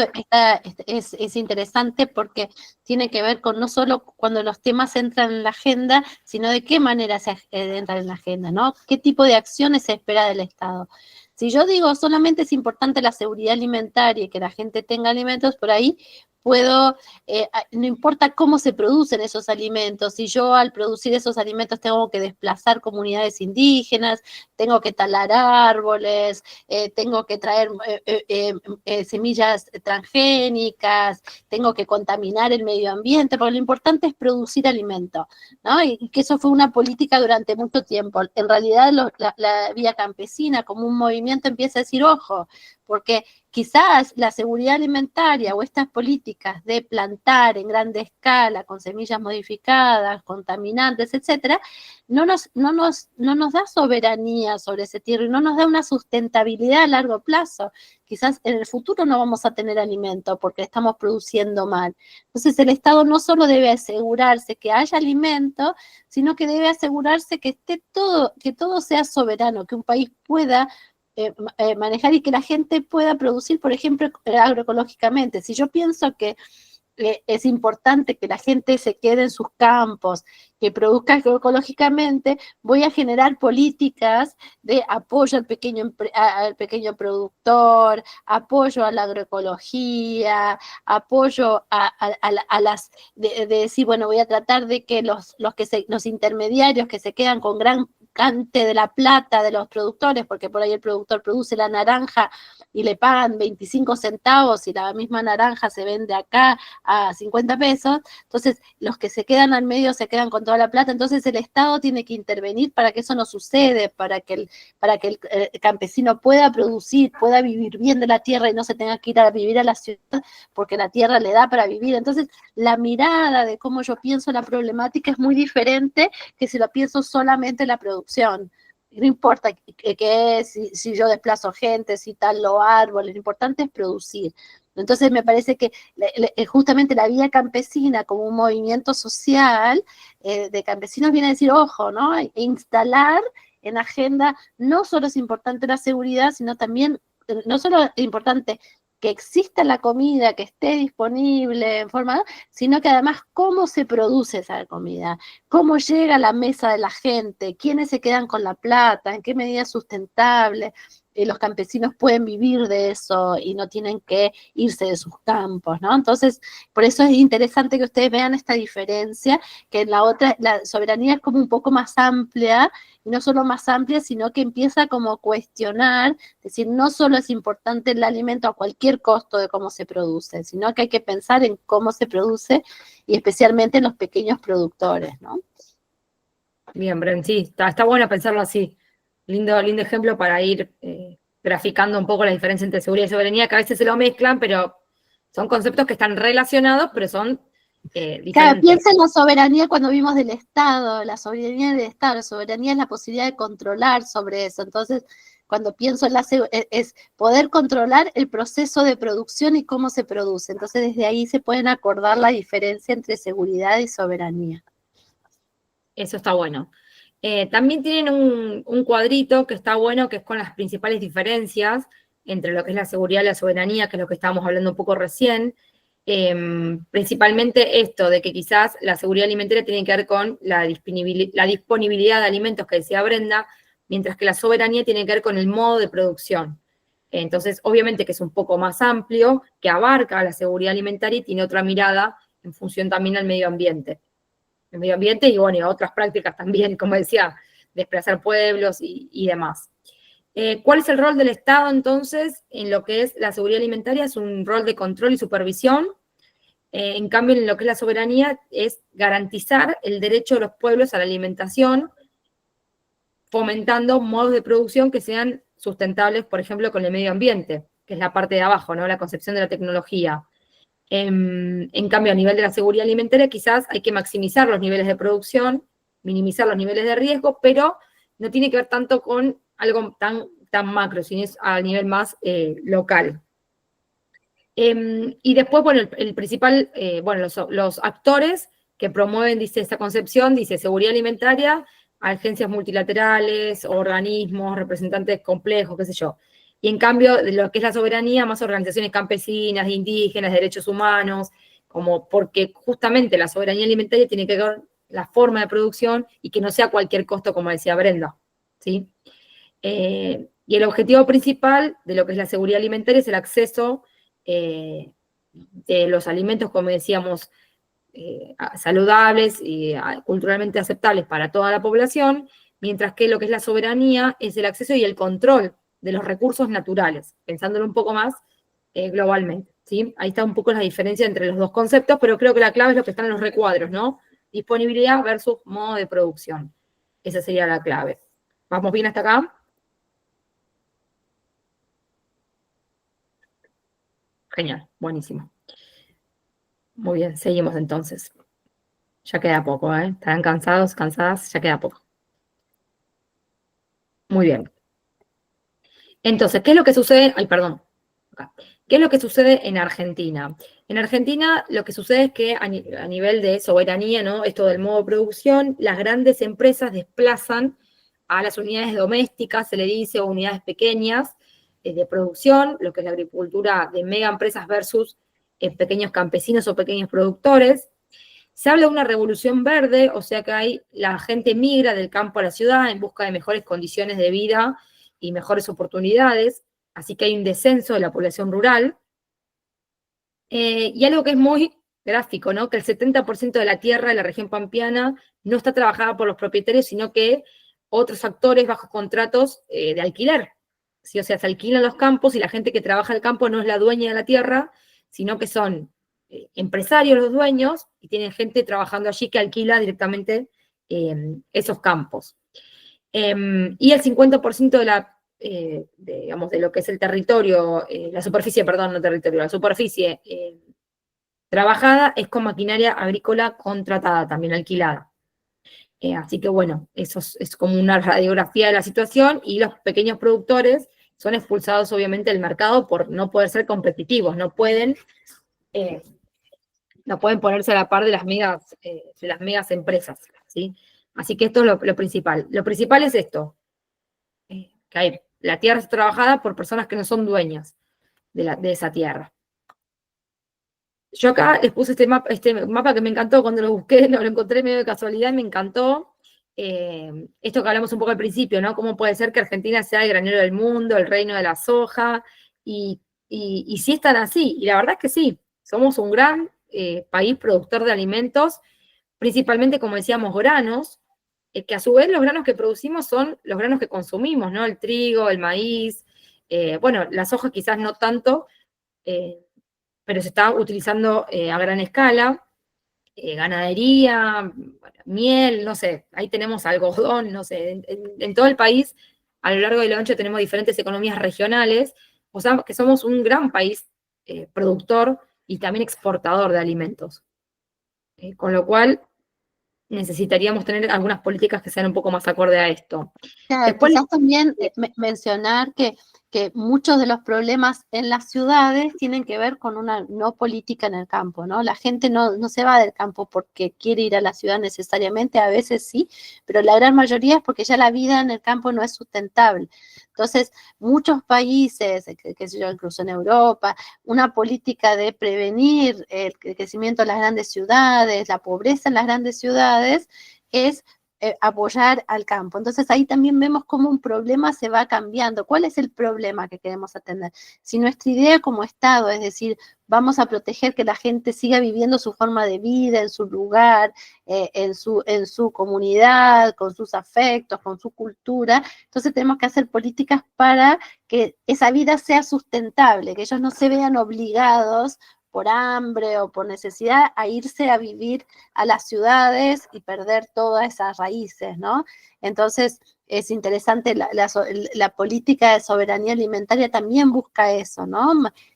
Speaker 1: es interesante porque tiene que ver con no solo cuando los temas entran en la agenda, sino de qué manera se entran en la agenda, ¿no? ¿Qué tipo de acciones se espera del Estado? Si yo digo solamente es importante la seguridad alimentaria y que la gente tenga alimentos, por ahí puedo, no importa cómo se producen esos alimentos, si yo al producir esos alimentos tengo que desplazar comunidades indígenas, tengo que talar árboles, tengo que traer semillas transgénicas, tengo que contaminar el medio ambiente, porque lo importante es producir alimento, ¿no? Y que eso fue una política durante mucho tiempo. En realidad la Vía Campesina como un movimiento empieza a decir, ojo, porque quizás la seguridad alimentaria o estas políticas de plantar en grande escala con semillas modificadas, contaminantes, etcétera, no nos da soberanía sobre ese tierra y no nos da una sustentabilidad a largo plazo. Quizás en el futuro no vamos a tener alimento porque estamos produciendo mal. Entonces el Estado no solo debe asegurarse que haya alimento, sino que debe asegurarse que esté que todo sea soberano, que un país pueda manejar y que la gente pueda producir, por ejemplo, agroecológicamente. Si yo pienso que es importante que la gente se quede en sus campos, que produzca agroecológicamente, voy a generar políticas de apoyo al pequeño productor, apoyo a la agroecología, apoyo a de decir, bueno, voy a tratar de que los intermediarios que se quedan con gran contrincante de la plata de los productores, porque por ahí el productor produce la naranja y le pagan 25 centavos y la misma naranja se vende acá a 50 pesos, entonces los que se quedan al medio se quedan con toda la plata, entonces el Estado tiene que intervenir para que eso no sucede, para que el campesino pueda producir, pueda vivir bien de la tierra y no se tenga que ir a vivir a la ciudad porque la tierra le da para vivir. Entonces, la mirada de cómo yo pienso la problemática es muy diferente que si lo pienso solamente en la producción. No importa si yo desplazo gente, si talo árboles, lo importante es producir. Entonces me parece que justamente la vía campesina como un movimiento social de campesinos viene a decir, ojo, ¿no? E instalar en agenda no solo es importante la seguridad, sino también, no solo es importante que exista la comida, que esté disponible en forma, sino que además cómo se produce esa comida, cómo llega a la mesa de la gente, quiénes se quedan con la plata, en qué medida es sustentable, los campesinos pueden vivir de eso y no tienen que irse de sus campos, ¿no? Entonces, por eso es interesante que ustedes vean esta diferencia, que en la otra, la soberanía es como un poco más amplia, y no solo más amplia, sino que empieza como a cuestionar, es decir, no solo es importante el alimento a cualquier costo de cómo se produce, sino que hay que pensar en cómo se produce y especialmente en los pequeños productores, ¿no?
Speaker 2: Bien, Bren, sí, está bueno pensarlo así. Lindo ejemplo para ir graficando un poco la diferencia entre seguridad y soberanía, que a veces se lo mezclan, pero son conceptos que están relacionados, pero son diferentes.
Speaker 1: Claro, piensa en la soberanía cuando vimos del Estado, la soberanía del Estado, la soberanía es la posibilidad de controlar sobre eso. Entonces, cuando pienso en es poder controlar el proceso de producción y cómo se produce. Entonces, desde ahí se pueden acordar la diferencia entre seguridad y soberanía.
Speaker 2: Eso está bueno. También tienen un cuadrito que está bueno, que es con las principales diferencias entre lo que es la seguridad y la soberanía, que es lo que estábamos hablando un poco recién. Principalmente esto, de que quizás la seguridad alimentaria tiene que ver con la disponibilidad de alimentos que decía Brenda, mientras que la soberanía tiene que ver con el modo de producción. Entonces, obviamente que es un poco más amplio, que abarca la seguridad alimentaria y tiene otra mirada en función también al medio ambiente. El medio ambiente y, bueno, y otras prácticas también, como decía, desplazar pueblos y demás. ¿Cuál es el rol del Estado, entonces, en lo que es la seguridad alimentaria? Es un rol de control y supervisión. En cambio, en lo que es la soberanía, es garantizar el derecho de los pueblos a la alimentación, fomentando modos de producción que sean sustentables, por ejemplo, con el medio ambiente, que es la parte de abajo, ¿no? La concepción de la tecnología. En cambio, a nivel de la seguridad alimentaria, quizás hay que maximizar los niveles de producción, minimizar los niveles de riesgo, pero no tiene que ver tanto con algo tan macro, sino es a nivel más local. Y después, bueno, el principal, bueno, los actores que promueven, dice, esta concepción, dice seguridad alimentaria, agencias multilaterales, organismos, representantes complejos, qué sé yo. Y en cambio, de lo que es la soberanía, más organizaciones campesinas, indígenas, derechos humanos, como porque justamente la soberanía alimentaria tiene que ver la forma de producción y que no sea a cualquier costo, como decía Brenda, ¿sí? Y el objetivo principal de lo que es la seguridad alimentaria es el acceso de los alimentos, como decíamos, saludables y culturalmente aceptables para toda la población, mientras que lo que es la soberanía es el acceso y el control de los recursos naturales, pensándolo un poco más globalmente, ¿sí? Ahí está un poco la diferencia entre los dos conceptos, pero creo que la clave es lo que está en los recuadros, ¿no? Disponibilidad versus modo de producción. Esa sería la clave. ¿Vamos bien hasta acá? Genial, buenísimo. Muy bien, seguimos entonces. Ya queda poco, ¿eh? ¿Estarán cansados, cansadas? Ya queda poco. Muy bien. Entonces, ¿qué es lo que sucede? Ay, perdón. Acá. ¿Qué es lo que sucede en Argentina? En Argentina lo que sucede es que a nivel de soberanía, ¿no? Esto del modo de producción, las grandes empresas desplazan a las unidades domésticas, se le dice, o unidades pequeñas de producción, lo que es la agricultura de mega empresas versus pequeños campesinos o pequeños productores. Se habla de una revolución verde, o sea que la gente migra del campo a la ciudad en busca de mejores condiciones de vida y mejores oportunidades, así que hay un descenso de la población rural. Y algo que es muy gráfico, ¿no? Que el 70% de la tierra de la región pampeana no está trabajada por los propietarios, sino que otros actores bajo contratos de alquiler. ¿Sí? O sea, se alquilan los campos y la gente que trabaja el campo no es la dueña de la tierra, sino que son empresarios los dueños y tienen gente trabajando allí que alquila directamente esos campos. Y el 50% digamos, de lo que es el territorio, la superficie, perdón, no territorio, la superficie trabajada es con maquinaria agrícola contratada, también alquilada. Así que bueno, eso es como una radiografía de la situación y los pequeños productores son expulsados obviamente del mercado por no poder ser competitivos, no pueden ponerse a la par de las megas empresas, ¿sí? Así que esto es lo principal. Lo principal es esto, que la tierra es trabajada por personas que no son dueñas de esa tierra. Yo acá les puse este mapa que me encantó cuando lo busqué, lo encontré medio de casualidad y me encantó. Esto que hablamos un poco al principio, ¿no? Cómo puede ser que Argentina sea el granero del mundo, el reino de la soja, y sí están así. Y la verdad es que sí, somos un gran país productor de alimentos, principalmente, como decíamos, granos, que a su vez los granos que producimos son los granos que consumimos, ¿no? El trigo, el maíz, bueno, la soja quizás no tanto, pero se está utilizando a gran escala, ganadería, bueno, miel, no sé, ahí tenemos algodón, no sé, en todo el país, a lo largo y lo ancho tenemos diferentes economías regionales, o sea, que somos un gran país productor y también exportador de alimentos. Con lo cual, necesitaríamos tener algunas políticas que sean un poco más acorde a esto.
Speaker 1: Claro,
Speaker 2: Después,
Speaker 1: quizás también mencionar que muchos de los problemas en las ciudades tienen que ver con una no política en el campo, ¿no? La gente no se va del campo porque quiere ir a la ciudad necesariamente, a veces sí, pero la gran mayoría es porque ya la vida en el campo no es sustentable. Entonces, muchos países, qué sé yo, incluso en Europa, una política de prevenir el crecimiento de las grandes ciudades, la pobreza en las grandes ciudades, es apoyar al campo. Entonces ahí también vemos cómo un problema se va cambiando. ¿Cuál es el problema que queremos atender? Si nuestra idea como Estado, es decir, vamos a proteger que la gente siga viviendo su forma de vida, en su lugar, en su comunidad, con sus afectos, con su cultura, entonces tenemos que hacer políticas para que esa vida sea sustentable, que ellos no se vean obligados por hambre o por necesidad, a irse a vivir a las ciudades y perder todas esas raíces, ¿no? Entonces, es interesante, la política de soberanía alimentaria también busca eso, ¿no?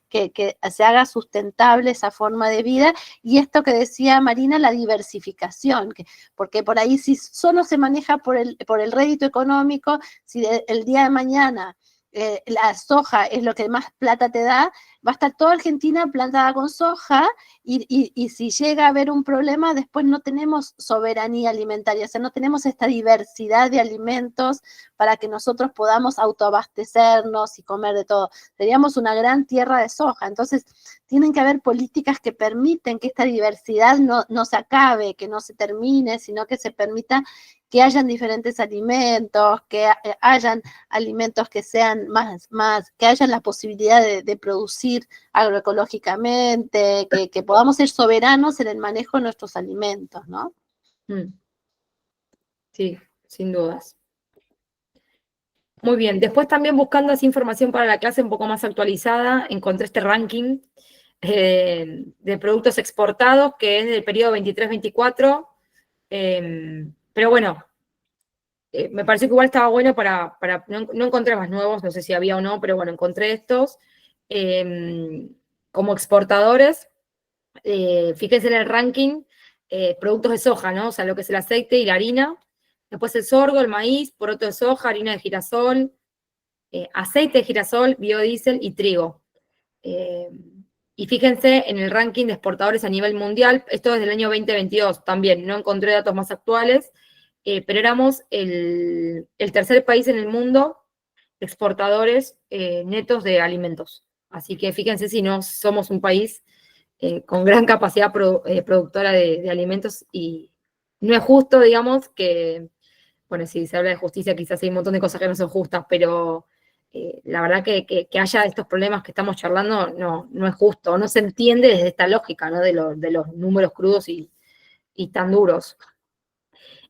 Speaker 1: Que se haga sustentable esa forma de vida, y esto que decía Marina, la diversificación, porque por ahí si solo se maneja por el rédito económico, si el día de mañana la soja es lo que más plata te da, va a estar toda Argentina plantada con soja y si llega a haber un problema, después no tenemos soberanía alimentaria, o sea, no tenemos esta diversidad de alimentos para que nosotros podamos autoabastecernos y comer de todo. Seríamos una gran tierra de soja. Entonces, tienen que haber políticas que permiten que esta diversidad no se acabe, que no se termine, sino que se permita que hayan diferentes alimentos, que hayan alimentos que sean que hayan la posibilidad de producir agroecológicamente, que podamos ser soberanos en el manejo de nuestros alimentos, ¿no?
Speaker 2: Sí, sin dudas. Muy bien, después también buscando así información para la clase un poco más actualizada, encontré este ranking de productos exportados, que es del periodo 23-24, pero bueno, me pareció que igual estaba bueno no encontré más nuevos, no sé si había o no, pero bueno, encontré estos como exportadores. Fíjense en el ranking, productos de soja, ¿no? O sea, lo que es el aceite y la harina. Después el sorgo, el maíz, poroto de soja, harina de girasol, aceite de girasol, biodiesel y trigo. Y fíjense en el ranking de exportadores a nivel mundial, esto desde el año 2022 también, no encontré datos más actuales, pero éramos el tercer país en el mundo exportadores netos de alimentos. Así que fíjense si no somos un país con gran capacidad productora de alimentos, y no es justo, digamos, que, bueno, si se habla de justicia quizás hay un montón de cosas que no son justas, pero la verdad que haya estos problemas que estamos charlando no es justo, no se entiende desde esta lógica, ¿no? De los números crudos y tan duros.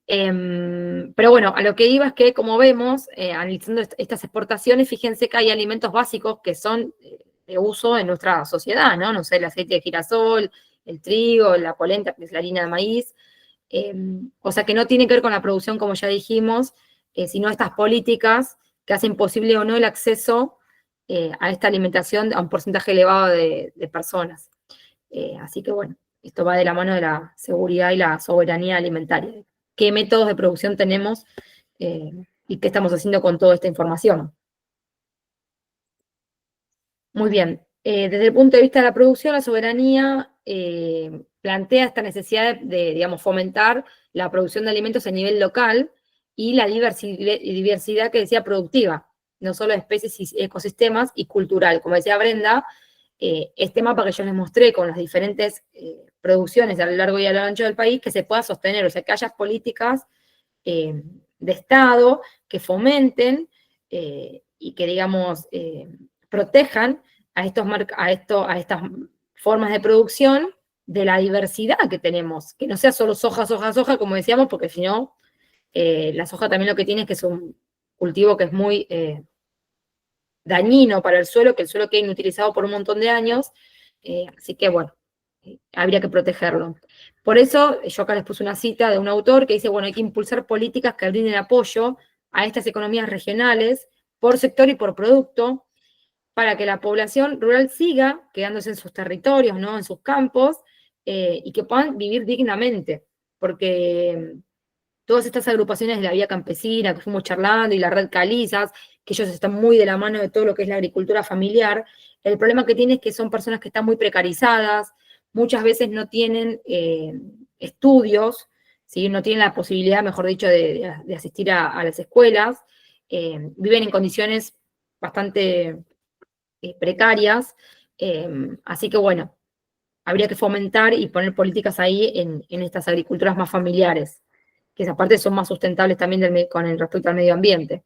Speaker 2: Pero bueno, a lo que iba es que, como vemos, analizando estas exportaciones, fíjense que hay alimentos básicos que son de uso en nuestra sociedad, ¿no? No sé, el aceite de girasol, el trigo, la polenta, que es la harina de maíz. O sea, que no tiene que ver con la producción, como ya dijimos, sino estas políticas que hacen posible o no el acceso a esta alimentación a un porcentaje elevado de personas. Así que bueno, esto va de la mano de la seguridad y la soberanía alimentaria. ¿Qué métodos de producción tenemos y qué estamos haciendo con toda esta información? Muy bien. Desde el punto de vista de la producción, la soberanía plantea esta necesidad de, digamos, fomentar la producción de alimentos a nivel local y la diversidad que decía productiva, no solo de especies y ecosistemas, y cultural. Como decía Brenda, este mapa que yo les mostré con las diferentes producciones a lo largo y a lo ancho del país, que se pueda sostener, o sea, que haya políticas de Estado que fomenten y que, digamos, protejan a estas formas de producción de la diversidad que tenemos, que no sea solo soja, soja, soja, como decíamos, porque si no, la soja también lo que tiene es que es un cultivo que es muy dañino para el suelo, que el suelo queda inutilizado por un montón de años, así que bueno, habría que protegerlo. Por eso, yo acá les puse una cita de un autor que dice, bueno, hay que impulsar políticas que brinden apoyo a estas economías regionales, por sector y por producto, para que la población rural siga quedándose en sus territorios, ¿no? En sus campos, y que puedan vivir dignamente, porque todas estas agrupaciones de la vía campesina que fuimos charlando y la red Calizas, que ellos están muy de la mano de todo lo que es la agricultura familiar, el problema que tienen es que son personas que están muy precarizadas, muchas veces no tienen estudios, ¿sí? No tienen la posibilidad, mejor dicho, de asistir a las escuelas, viven en condiciones bastante precarias, así que bueno, habría que fomentar y poner políticas ahí en estas agriculturas más familiares, que esa parte son más sustentables también con el respecto al medio ambiente.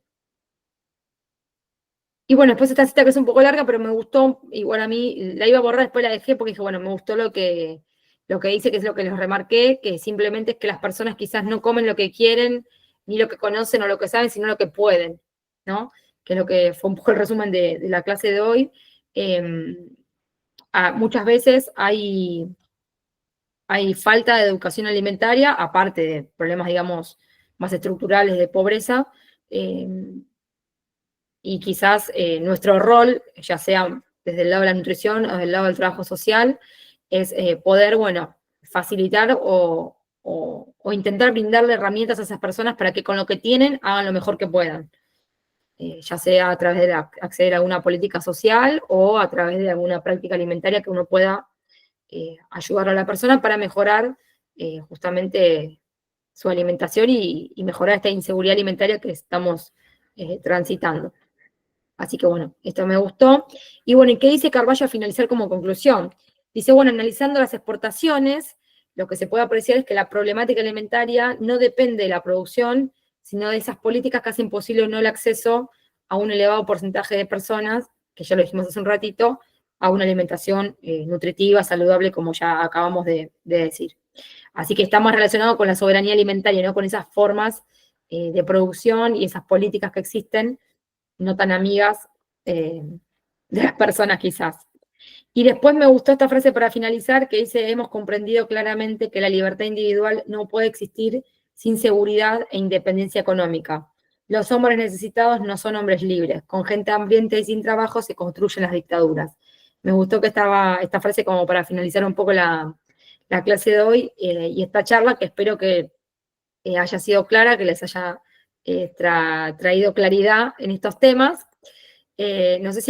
Speaker 2: Y bueno, después esta cita que es un poco larga, pero me gustó, igual a mí, la iba a borrar, después la dejé porque dije, bueno, me gustó lo que dice, que es lo que les remarqué, que simplemente es que las personas quizás no comen lo que quieren, ni lo que conocen o lo que saben, sino lo que pueden, ¿no? Que es lo que fue un poco el resumen de la clase de hoy. Muchas veces hay falta de educación alimentaria, aparte de problemas, digamos, más estructurales de pobreza, y quizás nuestro rol, ya sea desde el lado de la nutrición o del lado del trabajo social, es poder, bueno, facilitar o intentar brindarle herramientas a esas personas para que con lo que tienen hagan lo mejor que puedan. Ya sea a través de acceder a alguna política social o a través de alguna práctica alimentaria que uno pueda ayudar a la persona para mejorar justamente su alimentación y mejorar esta inseguridad alimentaria que estamos transitando. Así que bueno, esto me gustó. Y bueno, ¿y qué dice Carballo a finalizar como conclusión? Dice, bueno, analizando las exportaciones, lo que se puede apreciar es que la problemática alimentaria no depende de la producción, sino de esas políticas que hacen posible o no el acceso a un elevado porcentaje de personas, que ya lo dijimos hace un ratito, a una alimentación nutritiva, saludable, como ya acabamos de decir. Así que está más relacionado con la soberanía alimentaria, ¿no? Con esas formas de producción y esas políticas que existen, no tan amigas de las personas quizás. Y después me gustó esta frase para finalizar, que dice, hemos comprendido claramente que la libertad individual no puede existir sin seguridad e independencia económica. Los hombres necesitados no son hombres libres. Con gente hambrienta y sin trabajo se construyen las dictaduras. Me gustó que estaba esta frase como para finalizar un poco la clase de hoy y esta charla, que espero que haya sido clara, que les haya traído claridad en estos temas. No sé si